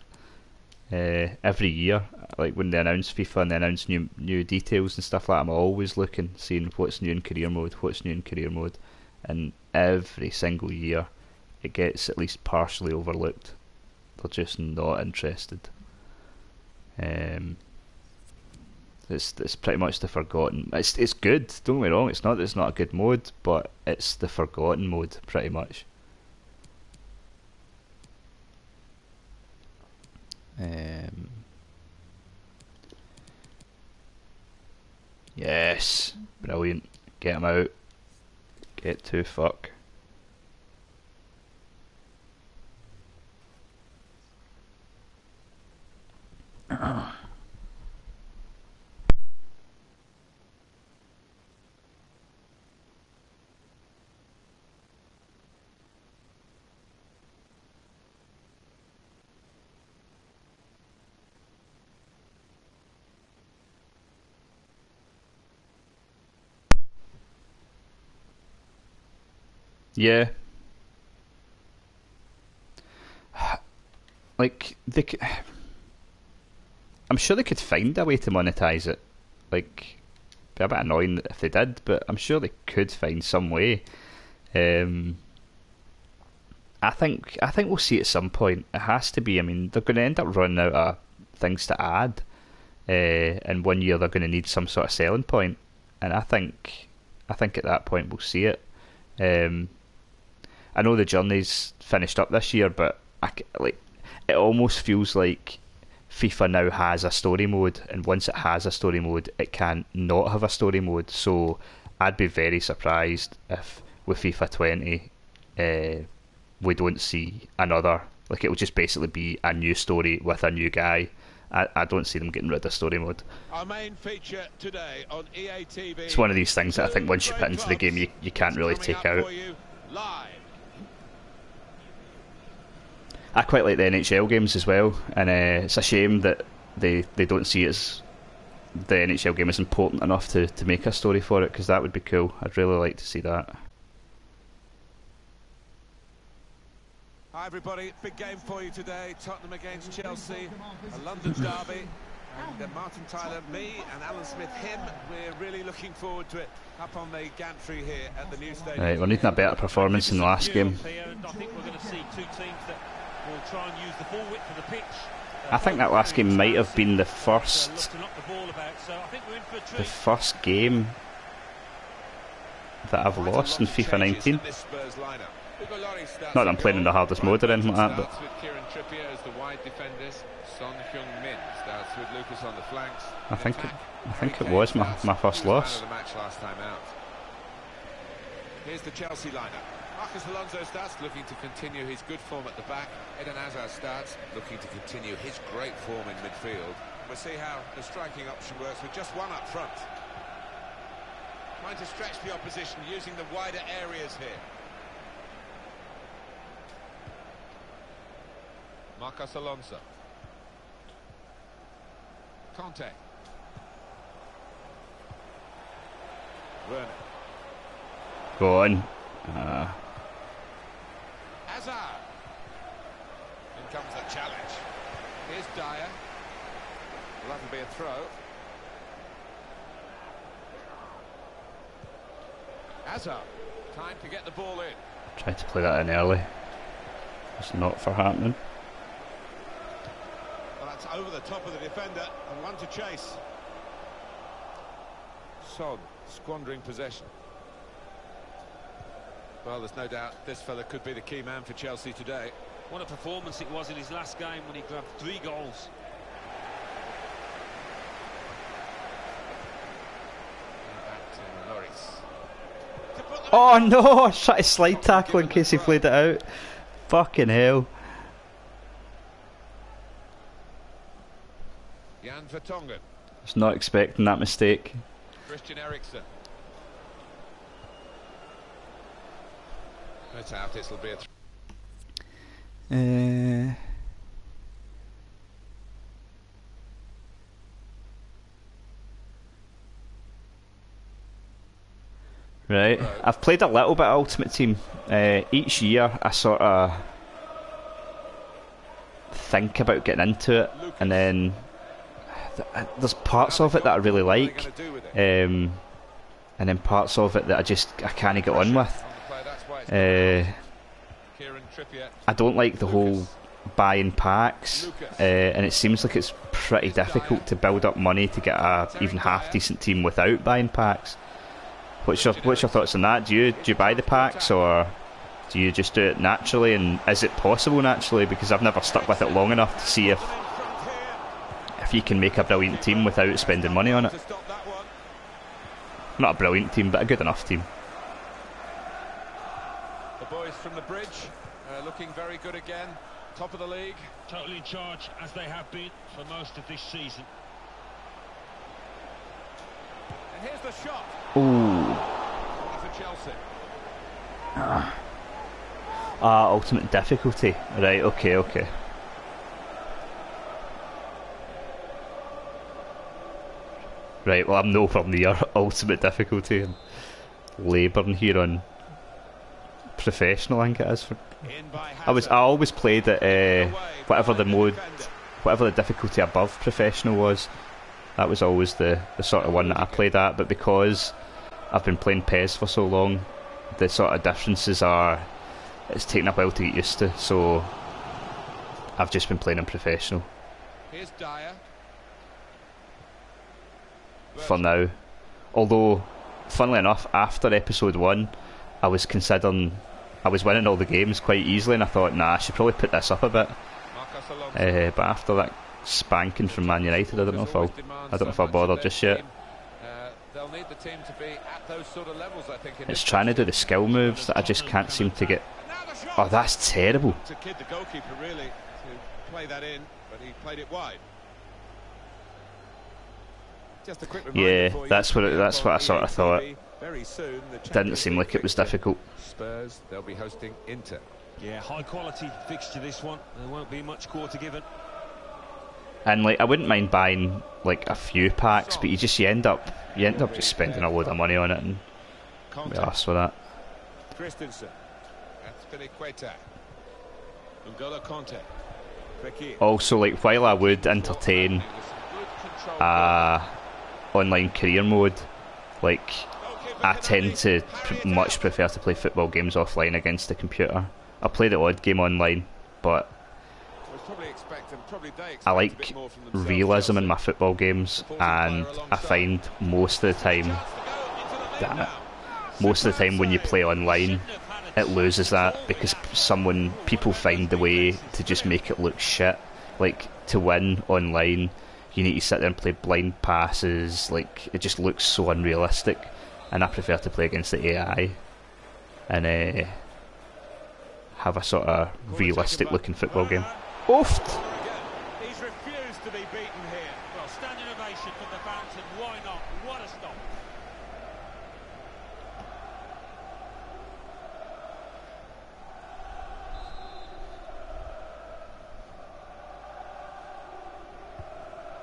Every year, like when they announce FIFA and they announce new details and stuff like that, I'm always looking, seeing what's new in career mode, and every single year it gets at least partially overlooked. They're just not interested. It's pretty much the forgotten. It's good. Don't get me wrong. It's not that it's not a good mode, but it's the forgotten mode pretty much. Yes, brilliant. Get him out. Get to fuck. Yeah. Like, I'm sure they could find a way to monetize it. Like, be a bit annoying if they did, but I'm sure they could find some way. I think we'll see at some point. It has to be. I mean, they're going to end up running out of things to add, and 1 year they're going to need some sort of selling point, and I think at that point we'll see it. I know the journey's finished up this year, but it almost feels like FIFA now has a story mode, and once it has a story mode, it can't not have a story mode. So I'd be very surprised if with FIFA 20 we don't see another. Like, it will just basically be a new story with a new guy. I don't see them getting rid of story mode. Our main feature today on EA TV. It's one of these things that I think once you put into the game, you can't really take out. I quite like the NHL games as well, and it's a shame that they don't see it as the NHL game is important enough to make a story for it, because that would be cool. I'd really like to see that. Hi everybody, big game for you today. Tottenham against Chelsea, a London derby. And Martin Tyler, me, and Alan Smith, him, we're really looking forward to it up on the gantry here at the new stadium. Right, we're needing a better performance in the last game. And I think we're going to see two teams that will try and use the full width of the pitch. I think that last game might have been the first game that I've lost in FIFA 19. Not that I'm playing in the hardest mode or anything like that, but I think it was my first loss. Here's the Chelsea lineup. Marcus Alonso starts looking to continue his good form at the back. Eden Hazard starts looking to continue his great form in midfield. We'll see how the striking option works with just one up front. Trying to stretch the opposition using the wider areas here. Marcus Alonso. Conte. Werner. Go on. Hazard. In comes the challenge. Here's Dyer. Will that be a throw? Hazard. Time to get the ball in. Tried to play that in early. It's not for happening. Well, that's over the top of the defender and one to chase. Son squandering possession. Well, there's no doubt this fella could be the key man for Chelsea today. What a performance it was in his last game when he grabbed 3 goals. Back to Lloris. Oh no! I tried to slide tackle in case he played it out. Fucking hell. Jan Vertonghen. I was not expecting that mistake. Christian Eriksen. It's out, it'll be a Right, I've played a little bit of Ultimate Team. Each year I sort of think about getting into it, and then there's parts of it that I really like, and then parts of it that I can't get on with. I don't like the whole buying packs, and it seems like it's pretty difficult to build up money to get a even half decent team without buying packs. What's your thoughts on that? Do you buy the packs, or do you just do it naturally? And is it possible naturally? Because I've never stuck with it long enough to see if you can make a brilliant team without spending money on it. Not a brilliant team, but a good enough team. The boys from the bridge looking very good again. Top of the league. Totally in charge, as they have been for most of this season. And here's the shot. Ooh. For Chelsea. Ultimate difficulty. Right, okay. Right, well, I'm nowhere near ultimate difficulty. I'm labouring here on professional, I think it is. In by I always played at whatever the mode, whatever the difficulty above professional was. That was always the sort of one that I played at. But because I've been playing PES for so long, the sort of differences are, it's taken a while to get used to. So I've just been playing in professional Here's Dyer. for now. Although, funnily enough, after episode 1, I was winning all the games quite easily, and I thought, nah, I should probably put this up a bit. Marcos Alonso. But after that spanking from Man United, I don't know if I'll bother just yet. They'll need the team to be at those sort of levels, I think. It's trying to do the skill moves that I just can't seem to get. Oh, that's terrible. To kid the goalkeeper, really, to play that in, but he played it wide. Just a quick Yeah, that's what I sort of thought. Very soon, Didn't seem like it was difficult. Spurs, they'll be hosting Inter. Yeah, high quality fixture this one. There won't be much quarter given. And like, I wouldn't mind buying like a few packs, but you end up just spending a load of money on it and be arsed with that. Christensen. That's Filiqueta. N'Golo Conte. Fekir. Also, like, while I would entertain online career mode, like, I tend to much prefer to play football games offline against the computer. I play the odd game online, but I like realism in my football games, and I find most of the time, damn it, most of the time when you play online, it loses that because people find the way to just make it look shit. Like, to win online, you need to sit there and play blind passes. Like, it just looks so unrealistic, and I prefer to play against the AI and have a sort of realistic looking football game. Oofed! He's refused to be beaten here. Well, standing ovation from the fans, and why not? What a stop.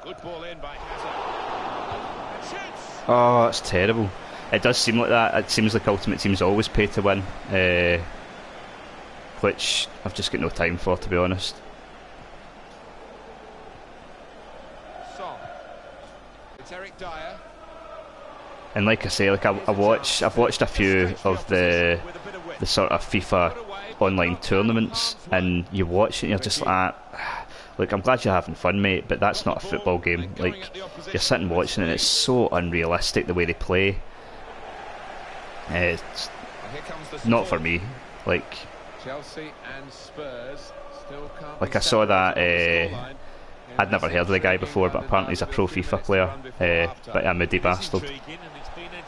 Good ball in by Hazard. And shoots. Oh, that's terrible. It does seem like that. It seems like Ultimate Team's always pay to win, which I've just got no time for, to be honest. Song. It's Eric Dyer. And like I say, like I've watched a few of the sort of FIFA online tournaments, and you watch it and you're just like, look, I'm glad you're having fun, mate, but that's not a football game. Like, you're sitting watching it and it's so unrealistic the way they play. It's not for me. Like, Chelsea and Spurs still can't. Like, I saw that. I'd never heard of the guy before, but apparently he's a pro FIFA player, but a moody bastard.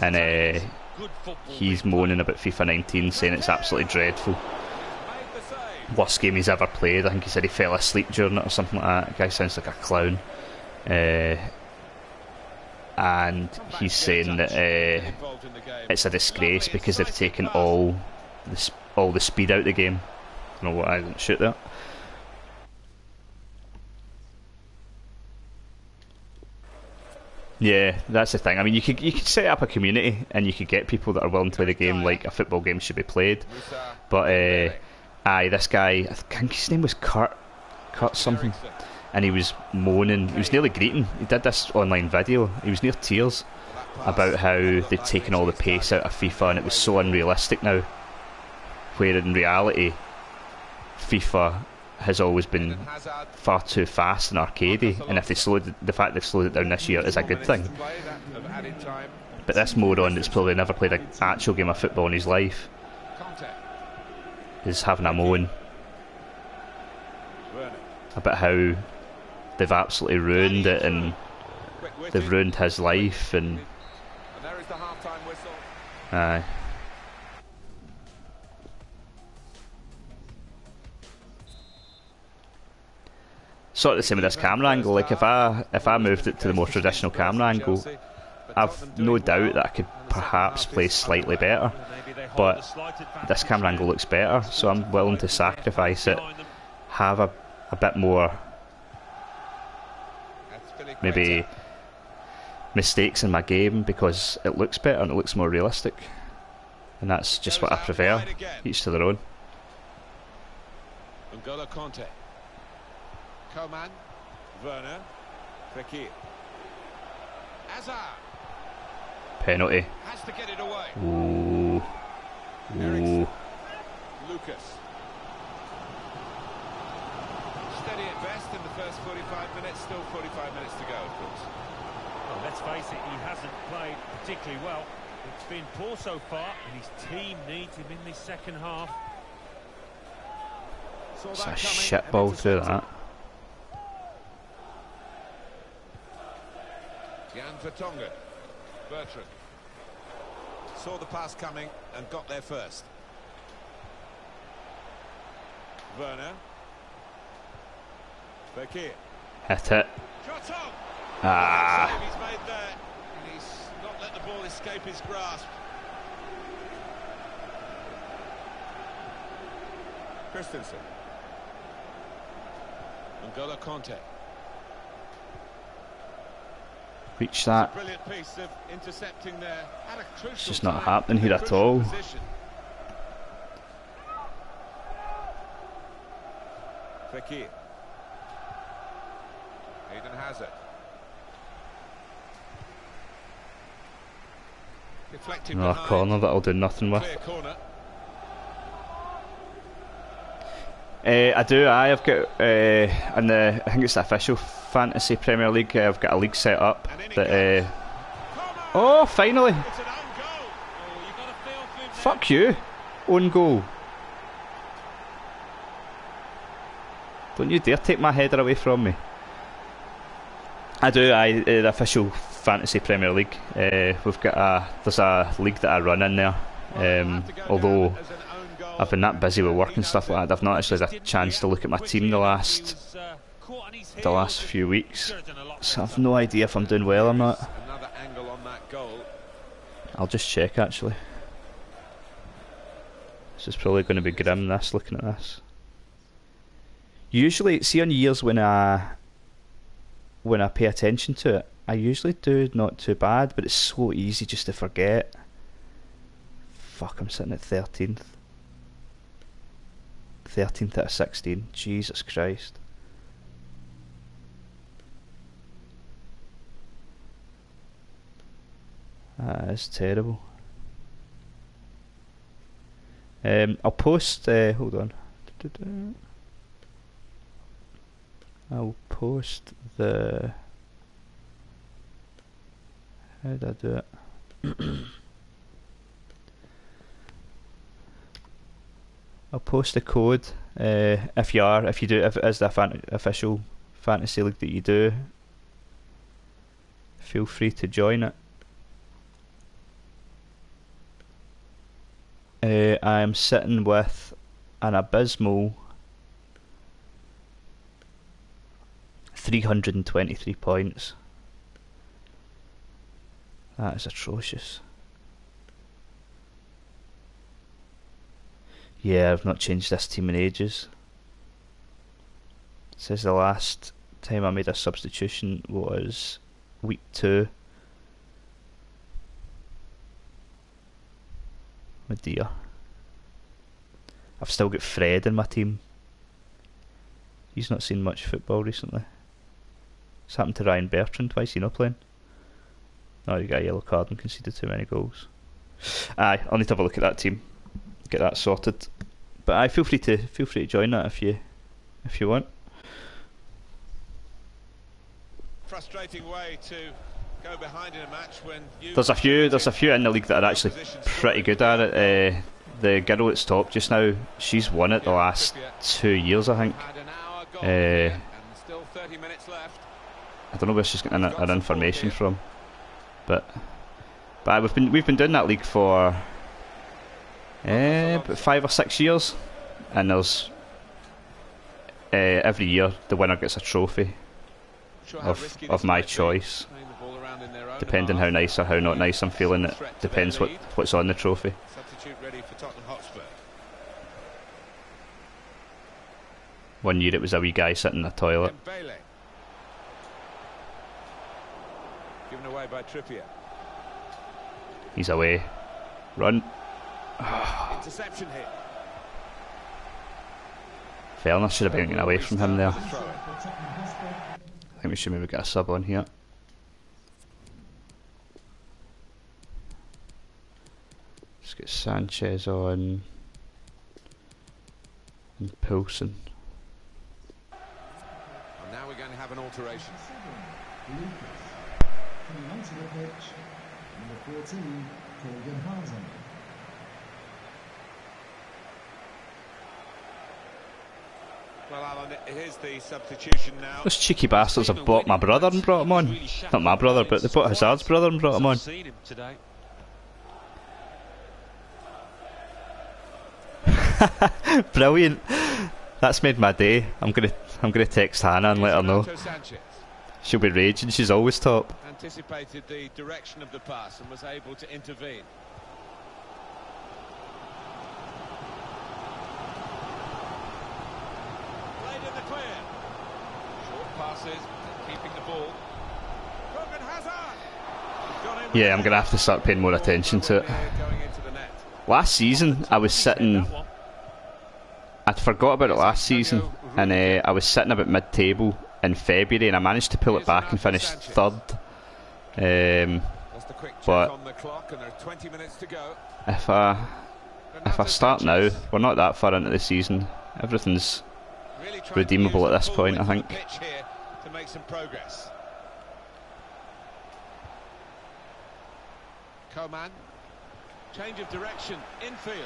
And he's moaning about FIFA 19, saying it's absolutely dreadful. Worst game he's ever played. I think he said he fell asleep during it or something like that. The guy sounds like a clown. And he's saying that it's a disgrace because they've taken all the speed out of the game. I don't know what, I didn't shoot that. Yeah, that's the thing. I mean, you could set up a community and you could get people that are willing to play the game like a football game should be played. But this guy, I think his name was Kurt something, and he was moaning. He was nearly greeting. He did this online video. He was near tears about how they'd taken all the pace out of FIFA and it was so unrealistic now. Where in reality, FIFA has always been far too fast and arcadey, and if the fact they've slowed it down this year is a good thing. But this moron that's probably never played an actual game of football in his life is having a moan about how they've absolutely ruined it and they've ruined his life, and there is the half-time whistle. aye. Sort of the same with this camera angle. Like, if I moved it to the more traditional camera angle, I've no doubt that I could perhaps play slightly better, but this camera angle looks better, so I'm willing to sacrifice it, have a bit more maybe mistakes in my game because it looks better and it looks more realistic. And that's just what I prefer. Each to their own. N'Golo Conte. Coman. Werner. Fekir. Hazard. Penalty. Has to get it away. Ooh. Ooh. Lucas. Steady at best in the first 45 minutes. Still 45 minutes to go, of course. Well, let's face it, he hasn't played particularly well. It's been poor so far, and his team needs him in this second half. It's a shit ball through that. Jan Vertonghen. Bertrand. Saw the pass coming and got there first. Werner. Fekir. Hit it. Shot on. Ah. He's made there. And he's not let the ball escape his grasp. Christensen. N'Golo Conte. Reach that. Brilliant piece of intercepting there. Had a crucial It's just not time happening in a here at crucial all. position. Fekir. Eden Hazard. Deflected Another behind. corner that I'll do nothing with. Clear corner. I do. I've got I think it's the official Fantasy Premier League. I've got a league set up that. Oh, finally! It's an own goal. Oh, you've got a feel for him. Fuck you, own goal! Don't you dare take my header away from me. I do. The official Fantasy Premier League. We've got there's a league that I run in there. Although I've been that busy with work and stuff like that, I've not actually had a chance to look at my team the last few weeks. So I've no idea if I'm doing well or not. Another angle on that goal. I'll just check actually. This is probably going to be grim, this, looking at this. Usually, see on years when I pay attention to it, I usually do not too bad, but it's so easy just to forget. Fuck, I'm sitting at 13th. 13th out of 16. Jesus Christ. That is terrible. I'll post. Hold on. I'll post the. How did I do it? I'll post the code if you do, if it is the official fantasy league that you do. Feel free to join it. I am sitting with an abysmal 323 points. That is atrocious. Yeah, I've not changed this team in ages. It says the last time I made a substitution was week 2. Oh dear. I've still got Fred in my team. He's not seen much football recently. What's happened to Ryan Bertrand? Why is he not playing? No, he got a yellow card and conceded too many goals. Aye, I'll need to have a look at that team. Get that sorted. But aye, feel free to join that if you want. Frustrating way to go behind in a match when you. There's a few in the league that are actually pretty good at it. The girl that's top just now, she's won it the last 2 years, I think. And still 30 minutes left. I don't know where she's getting her information from, but we've been doing that league for about 5 or 6 years, and there's every year the winner gets a trophy of my choice. Depending how nice or how not nice I'm feeling, it depends what's on the trophy. Substitute ready for Tottenham Hotspur. One year it was a wee guy sitting in the toilet. Dembele. Given away by Trippier. He's away. Run. Interception here. Fairness, should have been getting away from him there. Restart with a throw-in. I think we should maybe get a sub on here. Let's get Sanchez on. And Poulsen. And now we're going to have an alteration. Coming onto the pitch, number 14, Torgan Hazard. Well, Alan, here's the substitution now. Those cheeky bastards have bought my brother and brought him on. Not my brother, but they bought Hazard's brother and brought him on. Brilliant. That's made my day. I'm gonna text Hannah and let her know. She'll be raging. She's always top. Anticipated the direction of the pass and was able to intervene. Played in the clear. Short passes, keeping the ball. Torgan Hazard. Yeah, I'm gonna have to start paying more attention to it. Going into the net. Last season, I was sitting. I'd forgot about it last season, and I was sitting about mid-table in February, and I managed to pull it back and finish third. Just a quick check But on the clock, and there are 20 minutes to go. if I start now, we're not that far into the season. Everything's Really trying to redeemable use at this the full point, I width of think. the pitch here to make some progress. Coman, change of direction, infield.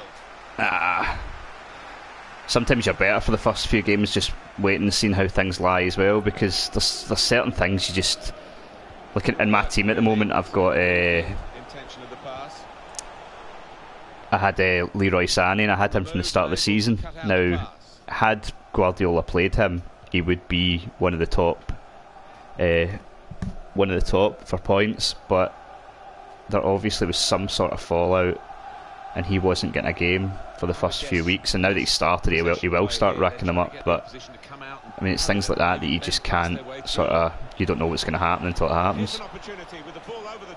Sometimes you're better for the first few games just waiting and seeing how things lie as well, because there's certain things you just look in my team at the moment. I've got Intention of the pass. I had Leroy Sané, and I had him from the start of the season. Now, had Guardiola played him, he would be one of the top for points, but there obviously was some sort of fallout and he wasn't getting a game for the first few weeks, and now that he's started, he will start racking them up. But I mean, it's things like that you just can't you don't know what's going to happen until it happens.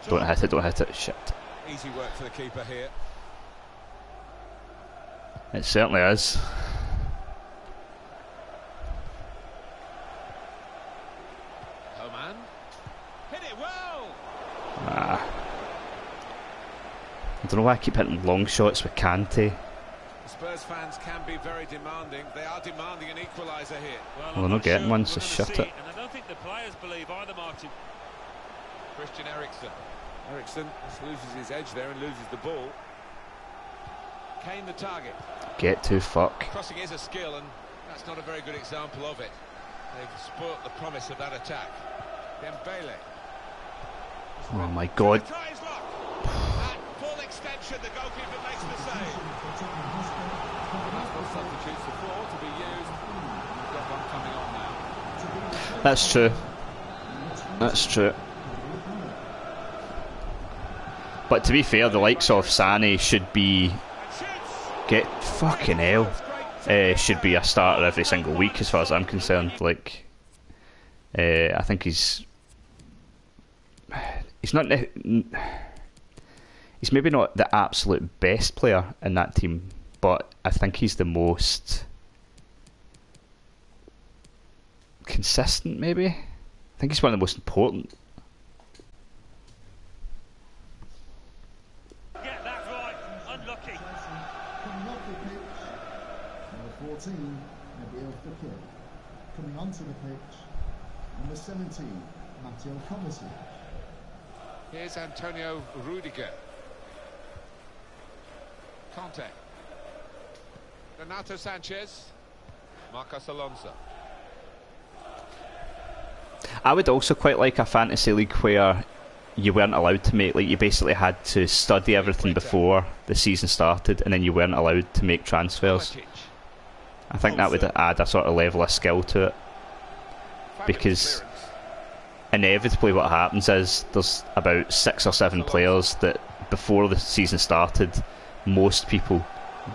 Don't hit it, shit. Easy work for the keeper here. It certainly is. Coman hit it well. I don't know why I keep hitting long shots with Kante. The Spurs fans can be very demanding. They are demanding an equaliser here. Well, they're not getting one, so shut it. And I don't think the players believe either, Martin. Christian Eriksen. Eriksen just loses his edge there and loses the ball. Kane the target. Get to fuck. Crossing is a skill, and that's not a very good example of it. They've spoilt the promise of that attack. Dembele. Oh my god. Tries lock. At full extension, the goalkeeper makes the save. That's what substitutes the floor to be used. We've got one coming on now. That's true. That's true. But to be fair, the likes of Sané should be fucking hell. Should be a starter every single week as far as I'm concerned. Like, I think he's not. He's maybe not the absolute best player in that team, but I think he's the most consistent. Maybe I think he's one of the most important. Get that right. Unlucky. Coming off the pitch, number 14, Nabil Fekir. Coming onto the pitch, number 17, Mateo Kovacic. Here's Antonio Rudiger. Conte. Renato Sanchez. Marcos Alonso. I would also quite like a fantasy league where you weren't allowed to make, like, you basically had to study everything before the season started, and then you weren't allowed to make transfers. I think that would add a sort of level of skill to it, because inevitably what happens is there's about 6 or 7 players that before the season started most people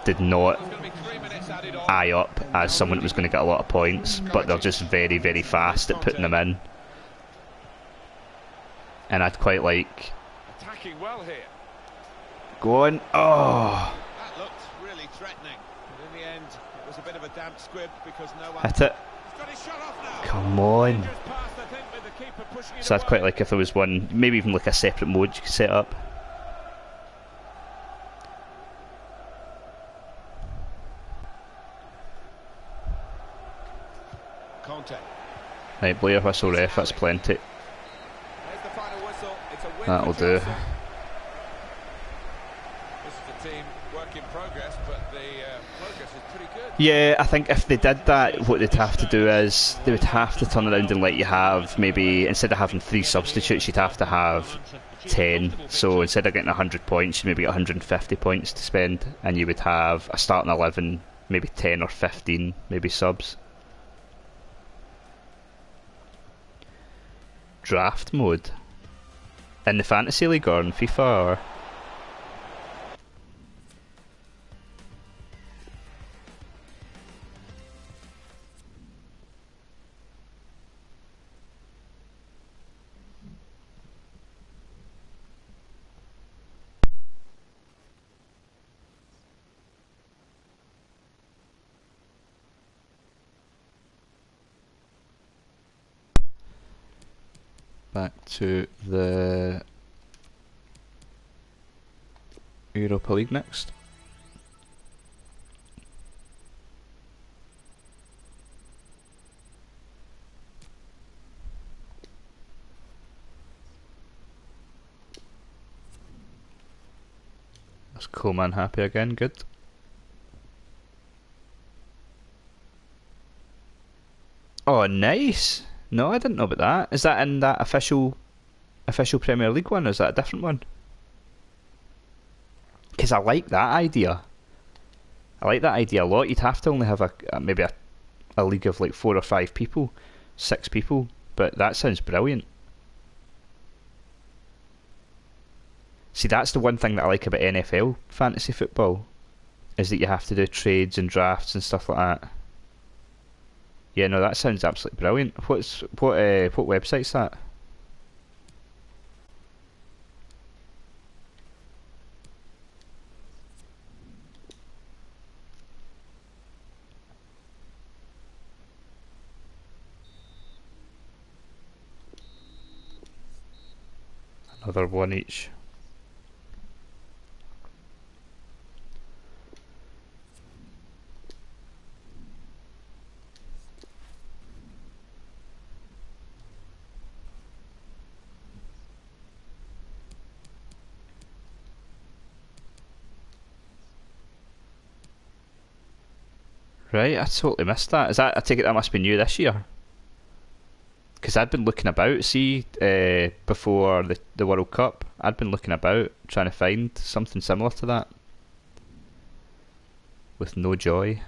did not eye up as someone that was going to get a lot of points, but they're just very, very fast at putting them in. And I'd quite like... Attacking well here. Go on. Oh! That was a bit of a damp squib because no one... Hit it. He's got his shot off now. Come on. Dangerous pass, I think, with the keeper pushing it So I'd away. quite like if there was one, maybe even like a separate mode you could set up. Conte. Right, blare whistle ref, that's plenty. There's the final whistle. It's a win That'll for do. Chelsea. This is a team work in progress, but the progress is pretty good. Yeah, I think if they did that, what they'd have to do is they would have to turn around and let you have, maybe instead of having 3 substitutes, you'd have to have 10. So instead of getting 100 points, you'd maybe get 150 points to spend, and you would have a starting 11, maybe 10 or 15, maybe subs. Draft mode in the fantasy league or in FIFA or... Back to the Europa League next. Is Coleman happy again? Good. Oh, nice! No, I didn't know about that. Is that in that official Premier League one, or is that a different one? Because I like that idea. I like that idea a lot. You'd have to only have maybe a league of like 4 or 5 people, 6 people, but that sounds brilliant. See, that's the one thing that I like about NFL fantasy football, is that you have to do trades and drafts and stuff like that. Yeah, no, that sounds absolutely brilliant. What website's that? Another one each. Right, I totally missed that. Is that? I take it that must be new this year. Because I'd been looking about, see, before the World Cup, I'd been looking about trying to find something similar to that, with no joy.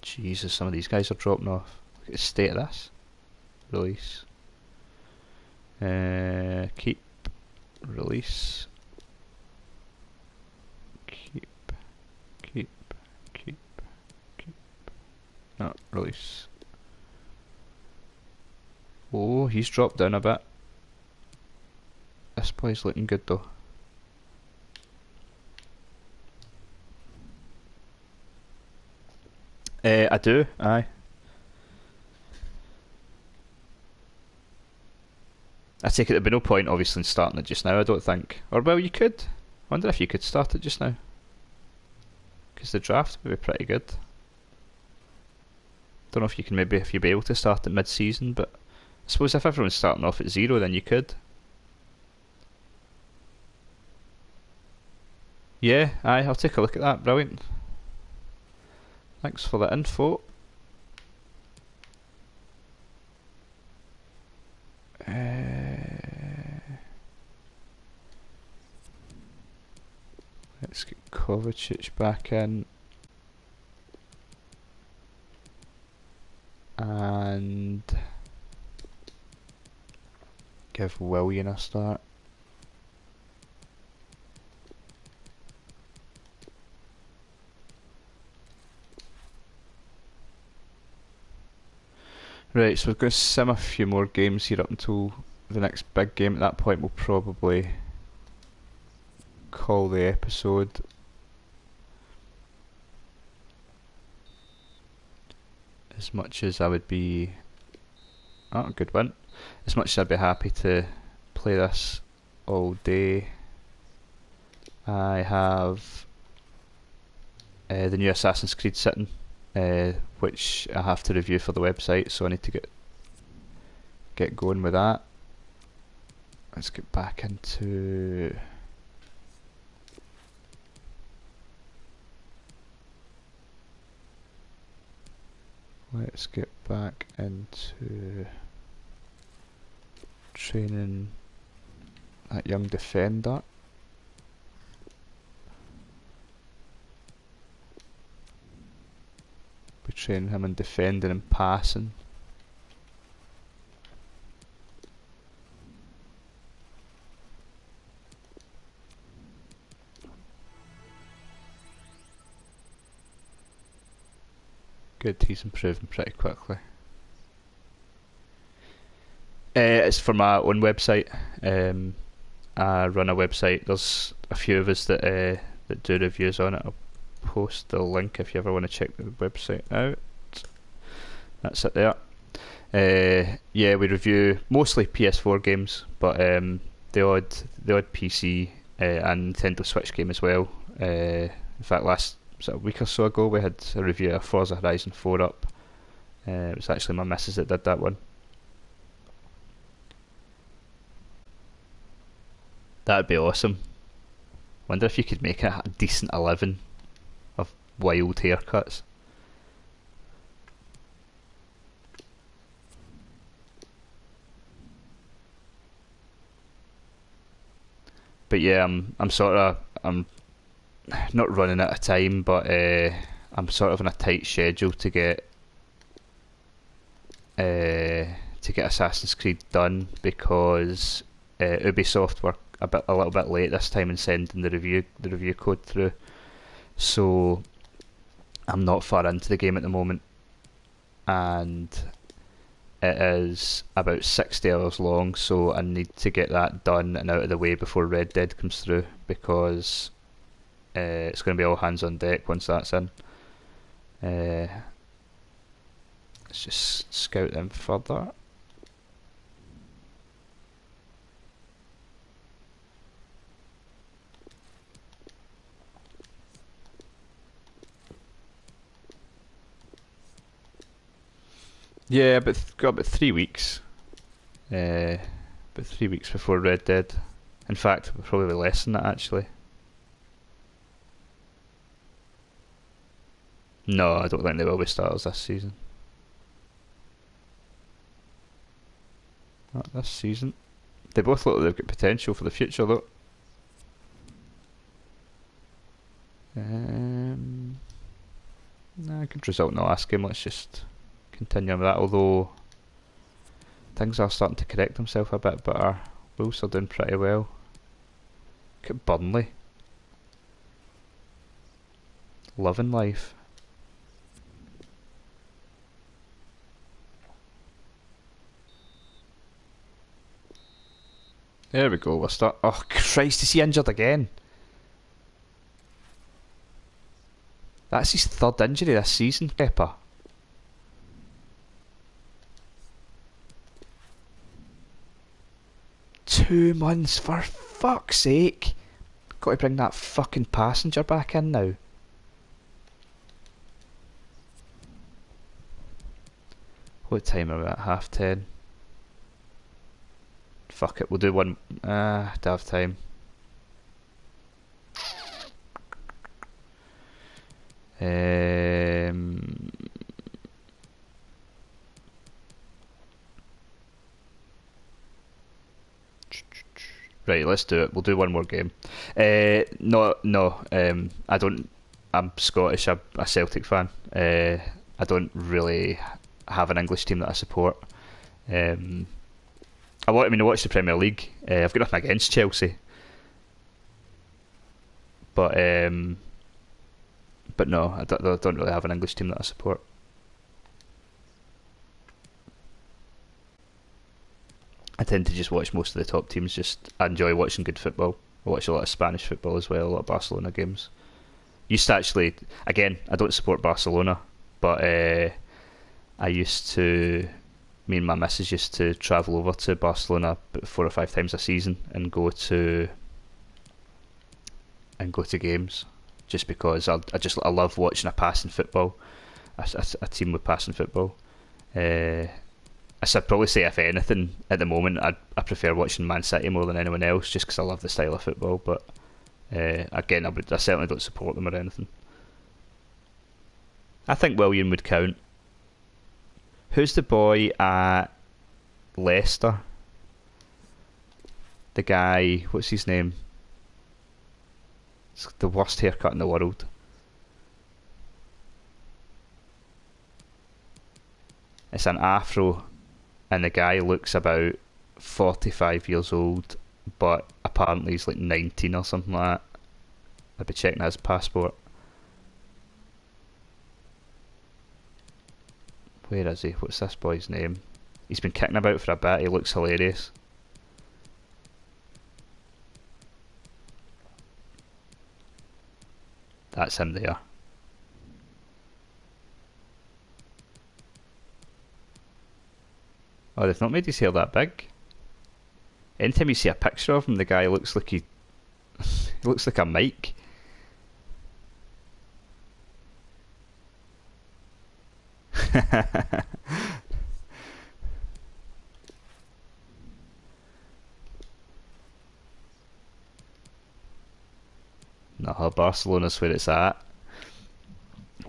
Jesus, some of these guys are dropping off. Look at the state of this. Release. Keep. Release. Keep. Keep. Keep. Keep. No, release. Oh, he's dropped down a bit. This play's looking good though. I do, aye. I take it there'd be no point obviously in starting it just now, I don't think. Or well, you could. I wonder if you could start it just now. Because the draft would be pretty good. Don't know if you can if you'd be able to start it mid-season, but I suppose if everyone's starting off at 0 then you could. Yeah, aye, I'll take a look at that, brilliant. Thanks for the info. Let's get Kovacic back in. And give Willian a start. Right, so we're going to sim a few more games here up until the next big game. At that point we'll probably call the episode. as much as I would be... Oh, good win. As much as I'd be happy to play this all day, I have the new Assassin's Creed sitting, which I have to review for the website, so I need to get going with that. Let's get back into... Let's get back into training that young defender. We train him in defending and passing. Good, he's improving pretty quickly. It's for my own website. I run a website. There's a few of us that do reviews on it. I'll post the link if you ever want to check the website out. That's it there. Yeah, we review mostly PS4 games, but the odd PC and Nintendo Switch game as well. In fact, last a week or so ago we had a review of Forza Horizon 4 up. It was actually my missus that did that one. That'd be awesome. Wonder if you could make a decent 11 of wild haircuts. But yeah, I'm not running out of time, but I'm sort of on a tight schedule to get Assassin's Creed done, because Ubisoft were a little bit late this time in sending the review code through, so I'm not far into the game at the moment, and it is about 60 hours long, so I need to get that done and out of the way before Red Dead comes through, because it's going to be all hands on deck once that's in. Let's just scout them further. Yeah, but got about 3 weeks. About 3 weeks before Red Dead. In fact, probably less than that actually. No, I don't think they will be starters this season. Not this season. They both look like they've got potential for the future though. Good result in the last game. Let's just continue on with that, although things are starting to correct themselves a bit, but our Wolves are doing pretty well. Look at Burnley. Loving life. There we go, we're start. Oh Christ, is he injured again? That's his third injury this season, Pepper. Two months, for fuck's sake. Got to bring that fucking passenger back in now. What time are we at? 10:30. Fuck it, we'll do one. To have time. Right, let's do it. We'll do one more game. No. I don't. I'm Scottish. I'm a Celtic fan. I don't really have an English team that I support. I watch the Premier League. I've got nothing against Chelsea, but no, I don't really have an English team that I support. I tend to just watch most of the top teams. I enjoy watching good football. I watch a lot of Spanish football as well, a lot of Barcelona games. Used to actually, again, I don't support Barcelona, but me and my missus used to travel over to Barcelona about 4 or 5 times a season and go to games, just because I love watching a passing football, a team with passing football. I'd probably say, if anything, at the moment, I prefer watching Man City more than anyone else, just because I love the style of football. But again, I certainly don't support them or anything. I think Willian would count. Who's the boy at Leicester? The guy, what's his name? It's the worst haircut in the world. It's an afro, and the guy looks about 45 years old, but apparently he's like 19 or something like that. I'd be checking his passport. Where is he? What's this boy's name? He's been kicking about for a bit. He looks hilarious. That's him there. Oh, they've not made his hair that big. Anytime you see a picture of him, the guy looks like he looks like a Mike. No, Barcelona's where it's at.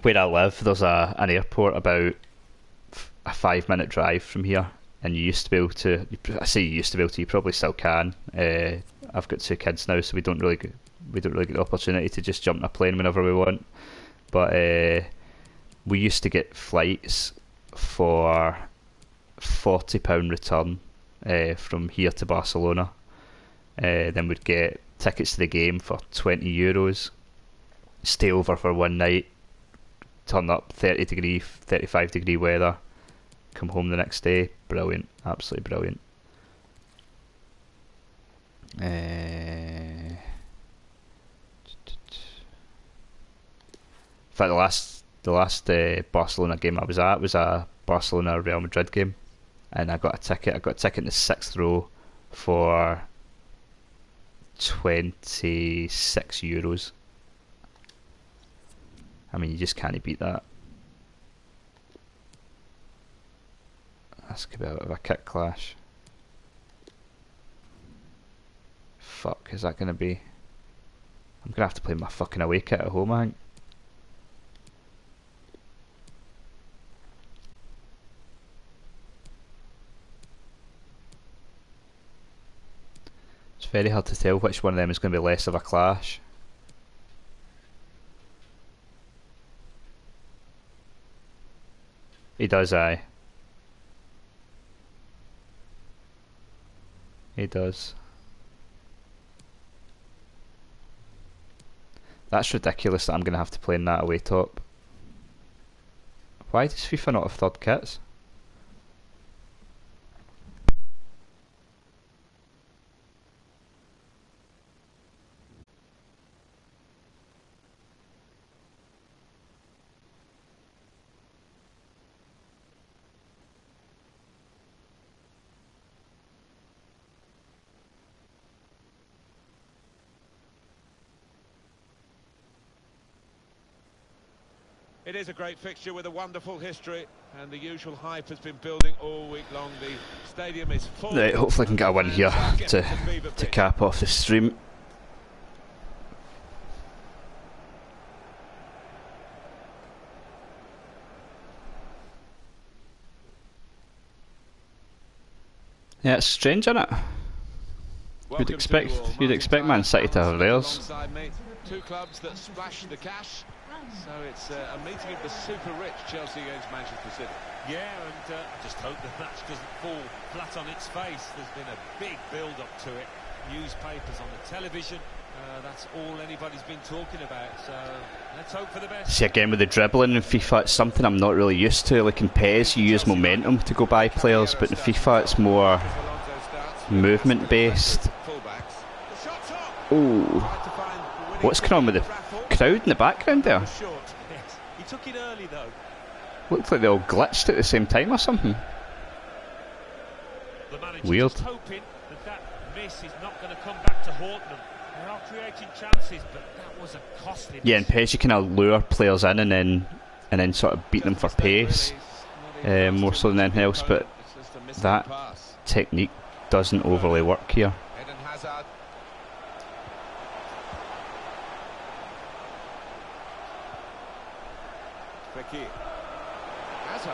Where I live, there's an airport about a 5-minute drive from here, and you used to be able to. I say you used to be able to. You probably still can. I've got 2 kids now, so we don't really get the opportunity to just jump in a plane whenever we want. But we used to get flights for £40 return from here to Barcelona. Then we'd get tickets to the game for €20. Stay over for one night. Turn up 30-degree, 35-degree weather. Come home the next day. Brilliant, absolutely brilliant. In fact, the last Barcelona game I was at was a Barcelona Real Madrid game, and I got a ticket. I got a ticket in the 6th row for €26. I mean, you just can't beat that. That's gonna be a bit of a kick clash. Fuck, is that gonna be? I'm gonna have to play my fucking away kit at home, I think. It's very hard to tell which one of them is going to be less of a clash. He does, aye. He does. That's ridiculous that I'm going to have to play in that away top. Why does FIFA not have third kits? It is a great fixture with a wonderful history, and the usual hype has been building all week long. The stadium is full. Right, hopefully I can get a win here to cap off the stream. Yeah, it's strange, isn't it? You'd expect Man City to have theirs. 2 clubs that splash the cash. So it's a meeting of the super rich, Chelsea against Manchester City. Yeah, and I just hope the match doesn't fall flat on its face. There's been a big build-up to it. Newspapers on the television. That's all anybody's been talking about. So let's hope for the best. See, again with the dribbling in FIFA, it's something I'm not really used to. Like in PES, you use momentum to go by players, but in FIFA, it's more movement-based. Ooh, what's going on with the crowd in the background there? He took it early though. Looked like they all glitched at the same time or something. The manager Weird. just hoping that that miss is not going to come back to haunt them. They are creating chances, but that was a costly miss. Yeah, and Pez, you kind of lure players in and then sort of beat them for pace, more so than anything else. But that technique doesn't overly work here. Eden Hazard. Fekir. Hazard.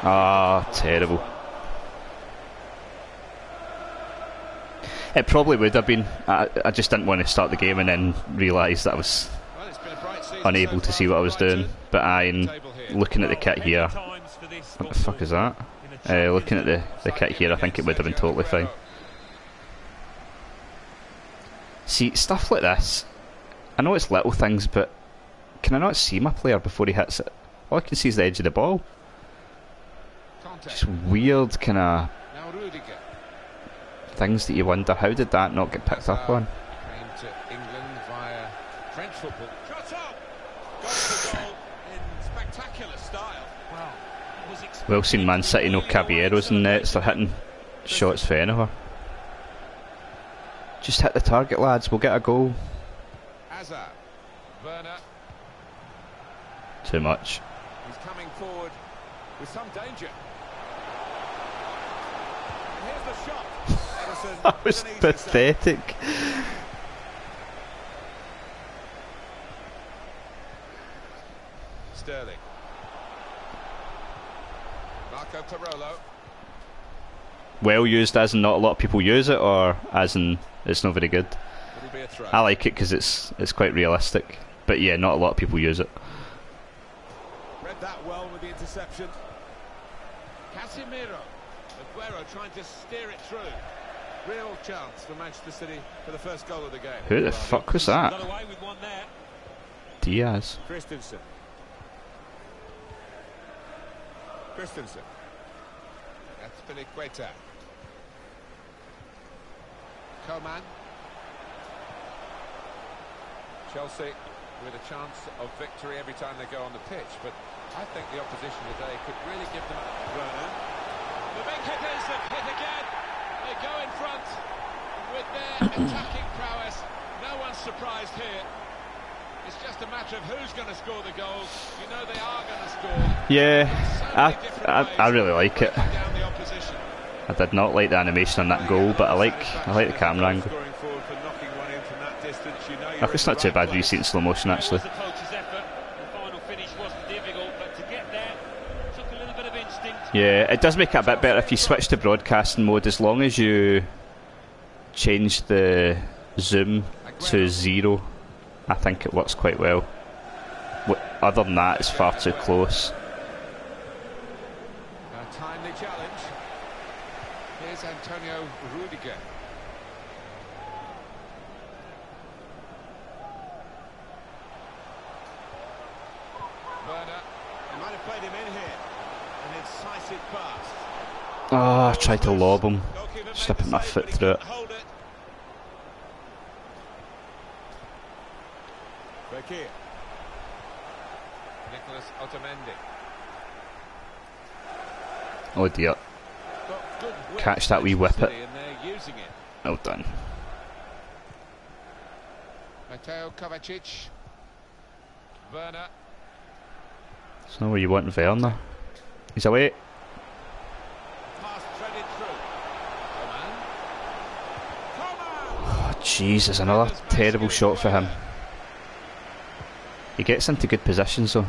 Ah, terrible. It probably would have been. I just didn't want to start the game and then realise that I was Well, it's been a bright season unable so to far see what I for was doing. Brighton. But I'm Table here. looking at the kit here. What the fuck is that? Looking at the kit here, I think it would have been totally fine. See, stuff like this, I know it's little things, but can I not see my player before he hits it? All I can see is the edge of the ball. Just weird kind of Now Rudiger. things that you wonder, how did that not get picked up on? Came to England via French football. Shot up! Got the goal in spectacular style. Well, it was expected. Well seen, Man City, no Caballeros in nets, they're hitting shots for anywhere. Just hit the target, lads, we'll get a goal. Hazard. Werner. Too much. He's coming forward with some danger. And here's the shot. Edison. That was with an easy pathetic. save. Sterling. Marco Parolo. Well used as in not a lot of people use it, or as in it's not very good? It'll be a throw. I like it because it's quite realistic, but yeah, not a lot of people use it. Read that well with the interception. Casemiro. Aguero trying to steer it through. Real chance for Manchester City for the first goal of the game. Who the fuck was that? Got away with one there. Diaz. Christensen. Christensen. That's Filiqueta. Coman. Chelsea with a chance of victory every time they go on the pitch, but I think the opposition today could really give them a Werner. The big hit is a hit again. They go in front with their attacking prowess. No one's surprised here. It's just a matter of who's going to score the goals. You know they are going to score. Yeah, So many different ways I really like it. of breaking down the opposition. I did not like the animation on that goal, but I like the camera angle. Scoring forward for knocking one in from that distance. You know I think it's not too bad when you see it in slow motion actually. It was the coach's effort. The final finish wasn't difficult, but to get there took a little bit of instinct. Yeah, it does make it a bit better if you switch to broadcasting mode, as long as you change the zoom to 0. I think it works quite well. Other than that, it's far too close. A timely challenge. Here's Antonio Rudiger. Werner. He might have played him in here. An incisive pass. Oh, I tried to lob him. Goalkeeper made Just the put my save, foot but he through it. couldn't hold it. Fekir. Nicholas Otamendi. Oh dear. Got good width, Catch that wee Manchester whip City, and they're using it. Well done. Mateo Kovacic. Werner. It's not where you want Werner. He's away. Pass threaded through. Coman. Coman! Oh, Jesus, another terrible shot for him. He gets into good positions though.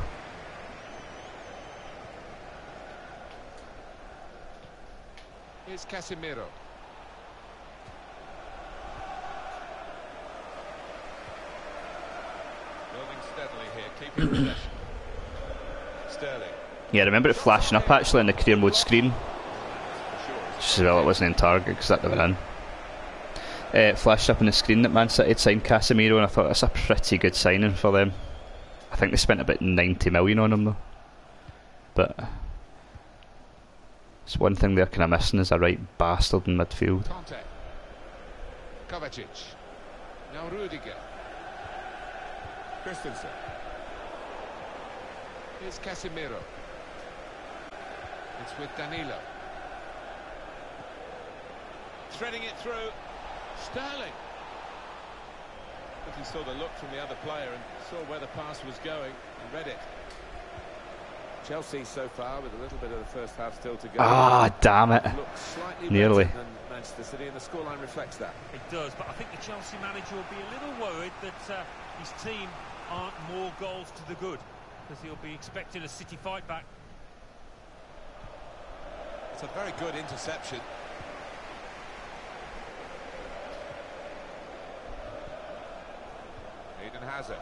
Here's Casemiro. Building steadily here, keeping possession. Sterling. Yeah, I remember it flashing up actually on the career mode screen. For sure. Just as well it wasn't in target because that would have been in. It flashed up on the screen that Man City had signed Casemiro, and I thought that's a pretty good signing for them. I think they spent about 90 million on him though. But it's one thing they're kind of missing is a right bastard in midfield. Conte. Kovacic. Now Rudiger. Christensen. Here's Casemiro. It's with Danilo. Threading it through. Sterling. But he saw the look from the other player and saw where the pass was going and read it. Chelsea so far with a little bit of the first half still to go. Ah, damn it. Nearly. Than Manchester City, and the scoreline reflects that. It does, but I think the Chelsea manager will be a little worried that his team aren't more goals to the good, because he'll be expecting a City fight back. It's a very good interception. Eden Hazard.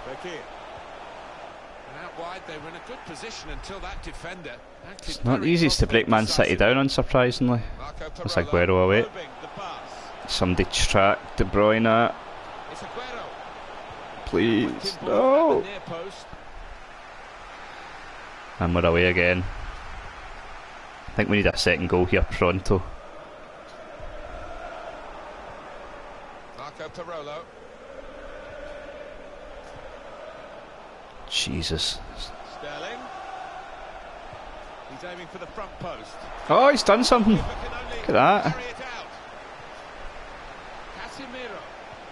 Fekir. And out wide, they were in a good position until that defender. It's not the easiest to break Man City down, unsurprisingly. It's Aguero away. Somebody track De Bruyne. Please, no. And we're away again. I think we need a second goal here pronto. Parolo. Jesus. Sterling. He's aiming for the front post. Oh, he's done something. Look at that. Casemiro.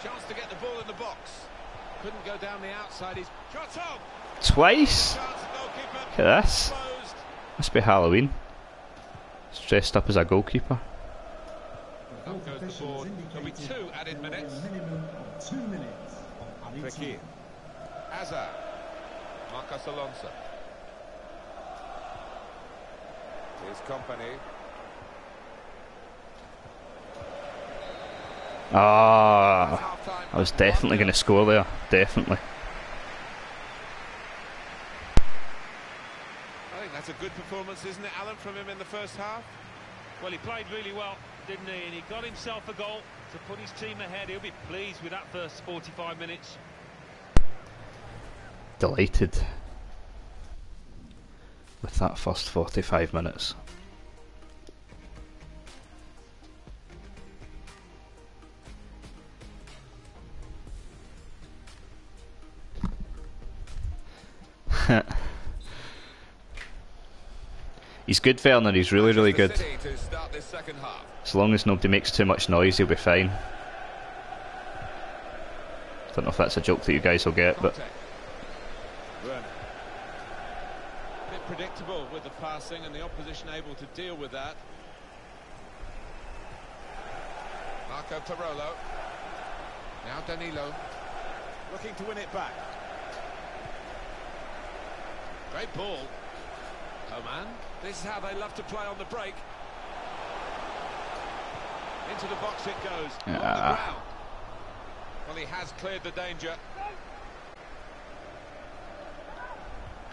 Chance to get the ball in the box. Couldn't go down the outside. He's shot on. Twice. Look at this. Must be Halloween. He's dressed up as a goalkeeper. Up goes the board. There'll be 2 added minutes. Minimum of 2 minutes of added Fekir. time. Hazard. Marcos Alonso. Here's Company. Ah, I was definitely going to score there. Definitely. I think that's a good performance, isn't it, Alan, from him in the first half? Well, he played really well, didn't he? And he got himself a goal to put his team ahead. He'll be pleased with that first 45 minutes. Delighted with that first 45 minutes. He's good, Werner. He's really, really good. As long as nobody makes too much noise, he'll be fine. Don't know if that's a joke that you guys will get, but A bit predictable with the passing and the opposition able to deal with that. Marco Parolo. Now Danilo. Looking to win it back. Great ball. Oh man, this is how they love to play on the break. Into the box it goes. On the ground. Well, he has cleared the danger.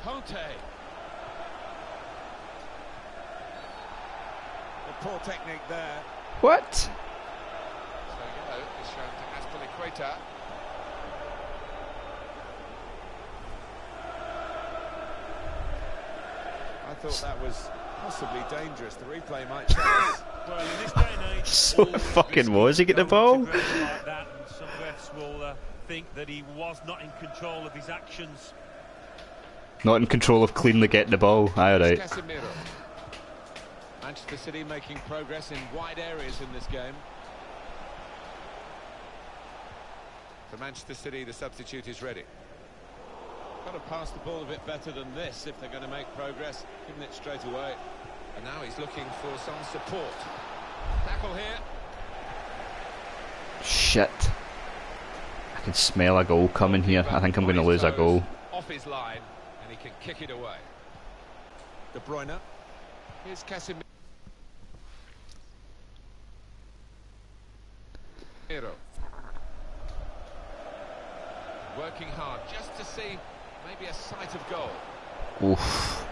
Conte. Well, poor technique there. what? So yellow is shown to Azpilicueta. I thought that was possibly dangerous. The replay might tell us. Well, in this day and age, So all fucking risky was he getting the going ball? to ground like that, and some refs will think that he was not in control of his actions. Not in control of cleanly getting the ball. Aye, alright. Casemiro. Manchester City making progress in wide areas in this game. For Manchester City, the substitute is ready. Got to pass the ball a bit better than this if they're going to make progress, giving it straight away. And now he's looking for some support. Tackle here. Shit. I can smell a goal coming here. I think I'm going to lose a goal. Off his line, and he can kick it away. De Bruyne. Here's Casemiro. Working hard just to see maybe a sight of goal. Oof.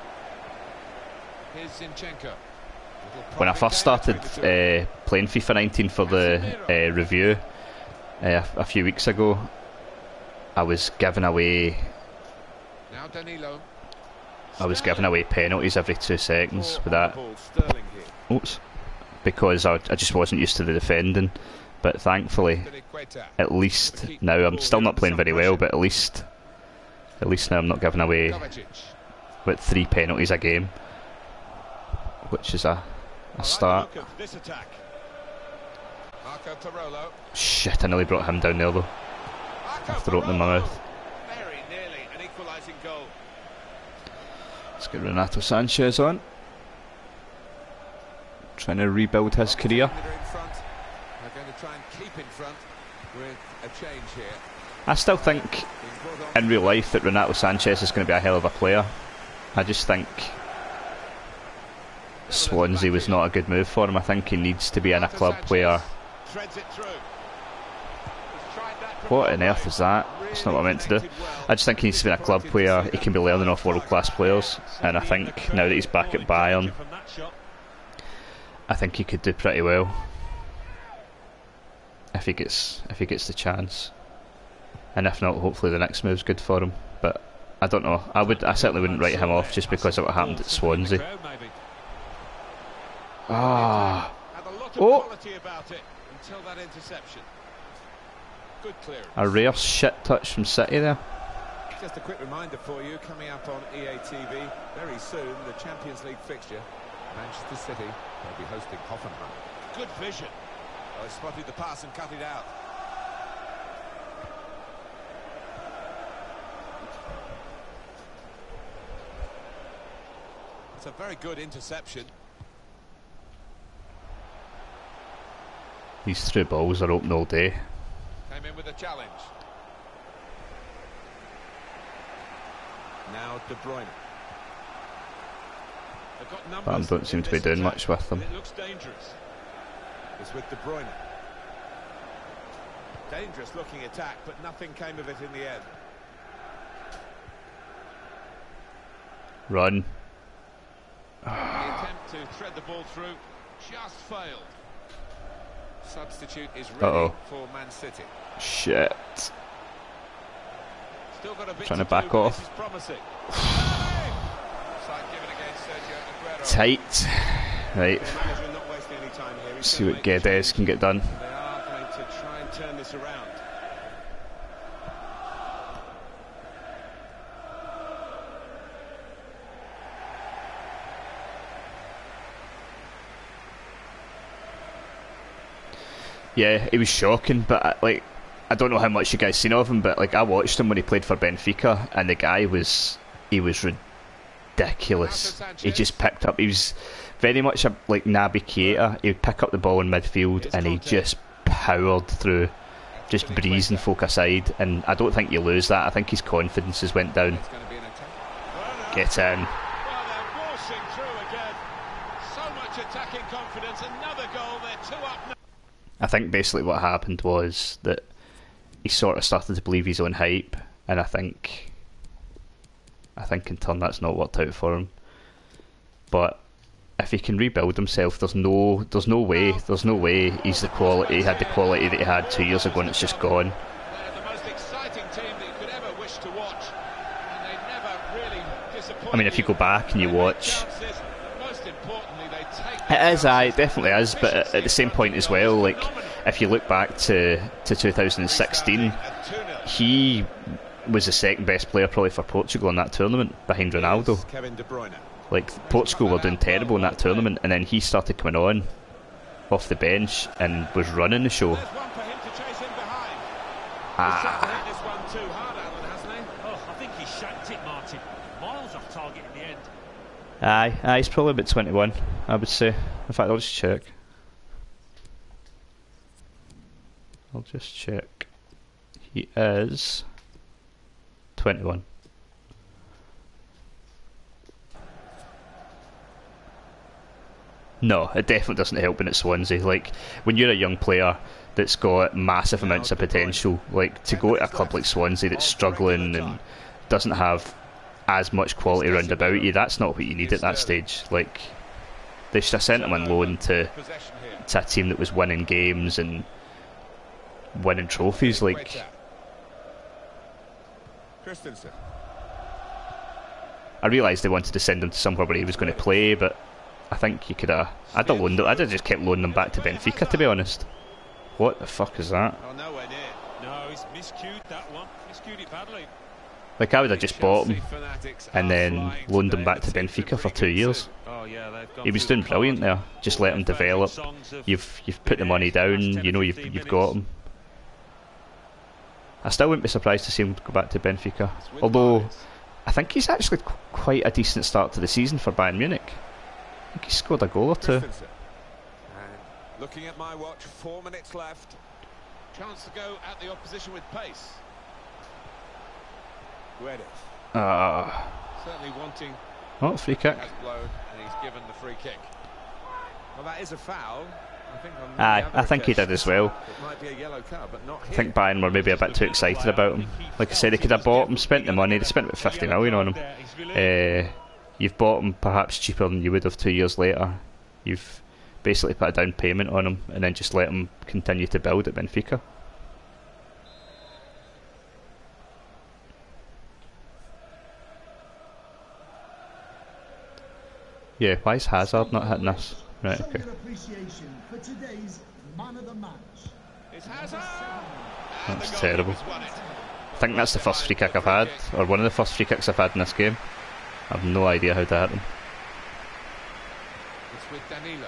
Here's Zinchenko. When I first started playing FIFA 19 for the review a few weeks ago, I was giving away Now Danilo. penalties every 2 seconds with that. Oops. Because I just wasn't used to the defending. But thankfully, at least now I'm still not playing very well, but at least At least now I'm not giving away Kovacic. with 3 penalties a game, which is a start. Look at this attack. Marco Parolo. Shit, I nearly brought him down there though, after opening my mouth. Very nearly an equalising goal. Let's get Renato Sanchez on. Trying to rebuild his career. They're in front. They're going to try and keep in front with a change here. I still think He's brought on in real life that Renato Sanchez is going to be a hell of a player. I just think Swansea was not a good move for him. I think he needs to be in a club where... threads it through. He's tried that from What on away. earth is that? That's not what I meant to do. Connected well. I just think he needs to be in a club where he can be learning off world class players, and I think now that he's back at Bayern, From that shot. I think he could do pretty well if he gets the chance. And if not, hopefully the next move's good for him. But I don't know. I certainly wouldn't write him off just because of what happened at Swansea. Ah, Had a lot of Oh. quality about it until that interception. Good clearance. a rare shit touch from City there. Just a quick reminder for you, coming up on EA TV very soon, the Champions League fixture. Manchester City, they'll be hosting Hoffenheim. Good vision. Oh, he spotted the pass and cut it out. It's a very good interception. These through balls are open all day. Came in with a challenge. Now De Bruyne. They've got numbers But I don't seem in to be this doing attack, much with them. and it looks dangerous. It's with De Bruyne. Dangerous looking attack, but nothing came of it in the end. Run. The attempt to thread the ball through just failed. Substitute is ready Uh-oh. for Man City. Shit. Still got a bit Trying to do, back but off. This is promising. Offside given against Sergio Aguero. Tight. Right. The manager not wasting any time here. He's See gonna what make the Guedes change. can get done. They are going to try and turn this around. Yeah, he was shocking, but I don't know how much you guys seen of him, but I watched him when he played for Benfica, and the guy was ridiculous. He just picked up. He was very much like Naby Keita. He would pick up the ball in midfield, and he just powered through, just breezing folk aside. And I don't think you lose that. I think his confidence has went down. It's going to be an attack. Get in. Well, they're washing through again. So much attacking confidence. Another goal. They're 2 up now. I think basically what happened was that he sort of started to believe his own hype, and I think in turn that's not worked out for him. But if he can rebuild himself, there's no way he's the quality. He had the quality that he had 2 years ago, and it's just gone. They're the most exciting team that you could ever wish to watch. And they never really disappoint. I mean, if you go back and you They make watch, chances, but most importantly, they take it is, the it definitely is. But at the same point as well, if you look back to 2016, he was the second best player probably for Portugal in that tournament, behind Ronaldo. Kevin De Bruyne. Portugal were doing terrible in that tournament, and then he started coming on off the bench and was running the show. There's one for him to chase in behind. Ah. He's tried to hit this one too hard, Alan, hasn't he? Oh, I think he shanked it, Martin. Miles off target in the end. Aye, he's probably about 21, I would say. In fact, I'll just check. He is 21. No, it definitely doesn't help when it's Swansea. When you're a young player that's got massive amounts of potential, to go to a club like Swansea that's struggling and doesn't have as much quality around about you, that's not what you need at that stage. They should have sent him on loan to Possession here. a team that was winning games and winning trophies. Christensen. I realised they wanted to send him to somewhere where he was going to play, but I think you could have. I'd have just kept loaning him back to Benfica, to be honest. What the fuck is that? Oh, nowhere near. No, he's miscued that one. Miscued it badly. Like, I would have just bought him and then loaned him back to Benfica for 2 years. He was doing brilliant there. Just let him develop. You've put the money down. You know you've got him. I still wouldn't be surprised to see him go back to Benfica. Although I think he's actually quite a decent start to the season for Bayern Munich. I think he scored a goal or two. And looking at my watch, 4 minutes left. Chance to go at the opposition with pace. Certainly wanting. Oh, free kick. Has blown and he's given the free kick. Well, that is a foul. I think on I think he did as well. It might be a yellow card, but not I think Bayern were maybe a bit too excited about him. Like I said, they could have bought him, spent the money. They spent about 50 million on him. You've bought him perhaps cheaper than you would have 2 years later. You've basically put a down payment on him and then just let him continue to build at Benfica. Yeah, why is Hazard not hitting this? Right, okay. That's terrible. I think that's the first free kick I've had, or one of the first free kicks I've had in this game. I've no idea how to hit them. It's with Danilo.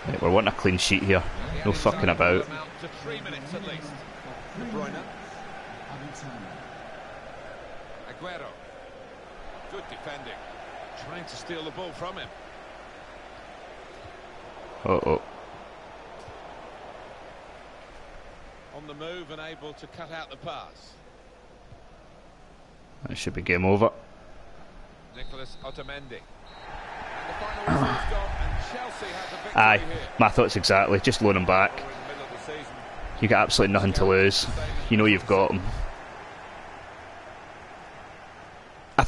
Right, we're wanting a clean sheet here. No fucking about. To 3 minutes at least. De Bruyne. Aguero. Good defending. Trying to steal the ball from him. Uh-oh. On the move and able to cut out the pass. That should be game over. Nicholas Otamendi. And the final whistle's gone and Chelsea have the victory Aye, here. my thoughts exactly. Just loan him back. We're in the middle of the season. You got absolutely nothing to lose. You know you've got him. I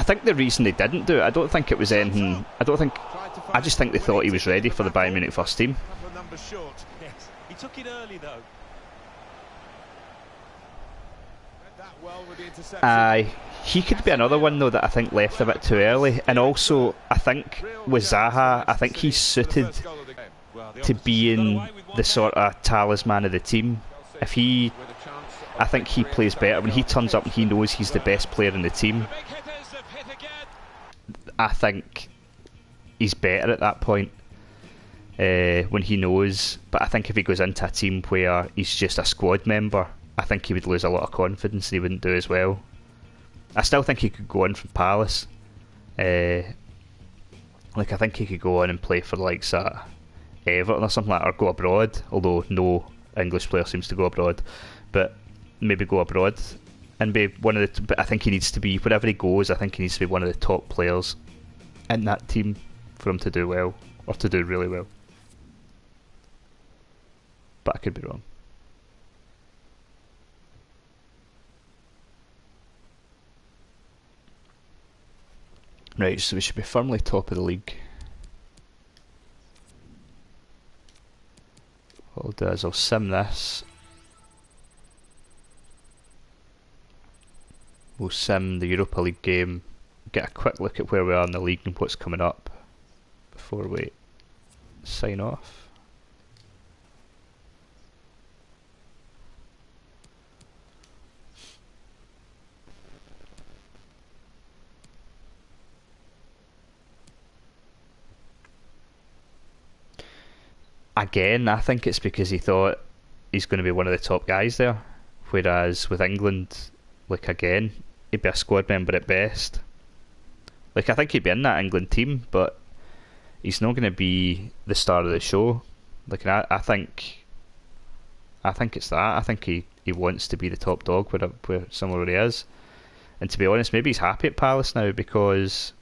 think the reason they didn't do it, I don't think it was anything. I just think they thought he was ready for the Bayern Munich first team. Couple of numbers short. Yes, he took it early though. Read that well with the interception. Aye, he could be another one though that I think left a bit too early. And also, I think with Zaha, I think he's suited First goal of the game. Well, the to opposition's being got away with one the there. sort of talisman of the team. If he, With a chance I think he plays better when he turns up and he knows he's the best player in the team. The big hitters have hit again. I think he's better at that point when he knows. But I think if he goes into a team where he's just a squad member, I think he would lose a lot of confidence and he wouldn't do as well. I still think he could go on from Palace. Like I think he could go on and play for like Everton or something like that, or go abroad. Although no English player seems to go abroad, but maybe go abroad and be one of the. But I think he needs to be, wherever he goes, I think he needs to be one of the top players in that team for him to do well, or to do really well. But I could be wrong. Right, so we should be firmly top of the league. What I'll do is I'll sim this. We'll sim the Europa League game, get a quick look at where we are in the league and what's coming up before we sign off. Again, I think it's because he thought he's going to be one of the top guys there, whereas with England, like again, he'd be a squad member at best. Like I think he'd be in that England team, but he's not going to be the star of the show. Like I think it's that. I think he wants to be the top dog where somewhere where he is. And to be honest, maybe he's happy at Palace now because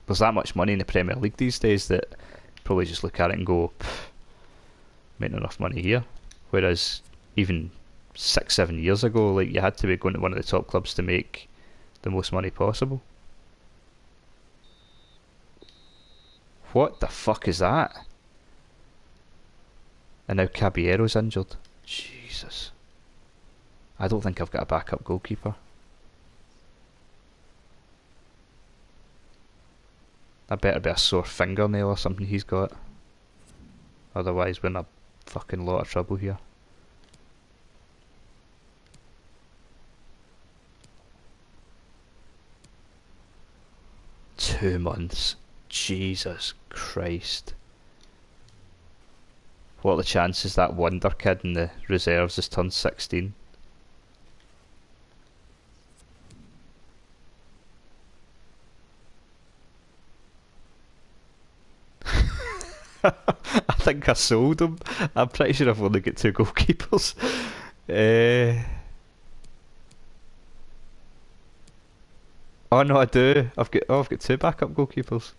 there's that much money in the Premier League these days that probably just look at it and go, make enough money here. Whereas even 6-7 years ago, like you had to be going to one of the top clubs to make the most money possible. What the fuck is that? And now Caballero's injured. Jesus. I don't think I've got a backup goalkeeper. That better be a sore fingernail or something he's got. Otherwise we're in a fucking lot of trouble here. 2 months. Jesus Christ. What are the chances that wonder kid in the reserves has turned 16? I think I sold him. I'm pretty sure I've only got 2 goalkeepers. Oh no, I do. I've got 2 backup goalkeepers.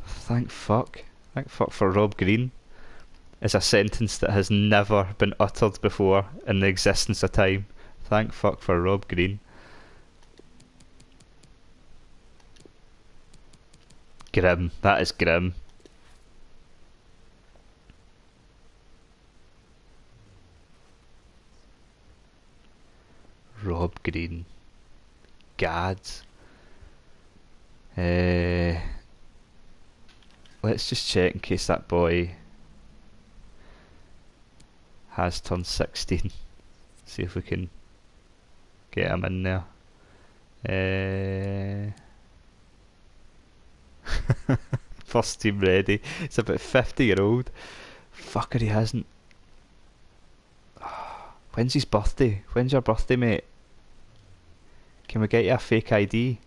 Thank fuck. Thank fuck for Rob Green. Is a sentence that has never been uttered before in the existence of time. Thank fuck for Rob Green. Grim. That is grim. Rob Green. Gads. Let's just check in case that boy has turned 16. See if we can get him in there. First team ready. It's about 50-year-old. Fucker, he hasn't. When's his birthday? When's your birthday, mate? Can we get you a fake ID?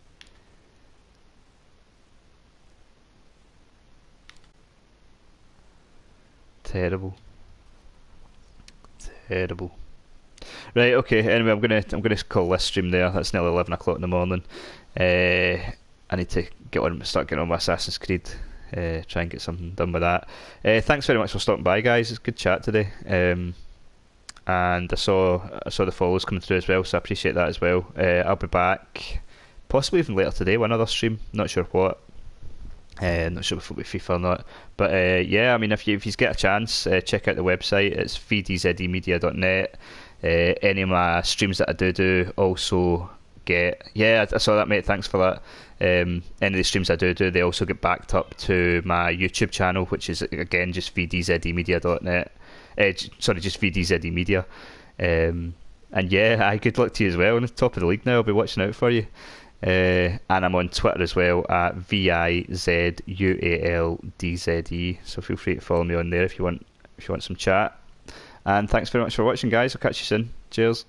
Terrible. Terrible. Right, okay, anyway, I'm gonna call this stream there. That's nearly 11 o'clock in the morning. I need to start getting on my Assassin's Creed. Try and get something done with that. Thanks very much for stopping by, guys. It's a good chat today. And I saw the follows coming through as well, so I appreciate that as well. I'll be back possibly even later today with another stream. Not sure what. Not sure if it'll be FIFA or not. But yeah, I mean, if you get a chance, check out the website. It's vdzmedia.net. Any of my streams that I do also get. Yeah, I saw that, mate. Thanks for that. Any of the streams I do, they also get backed up to my YouTube channel, which is again just vdzmedia.net. Sorry, just VDZE and yeah, good luck to you as well. On the top of the league now, I'll be watching out for you. And I'm on Twitter as well at VIZUALDZE. So feel free to follow me on there if you want some chat. And thanks very much for watching, guys. I'll catch you soon. Cheers.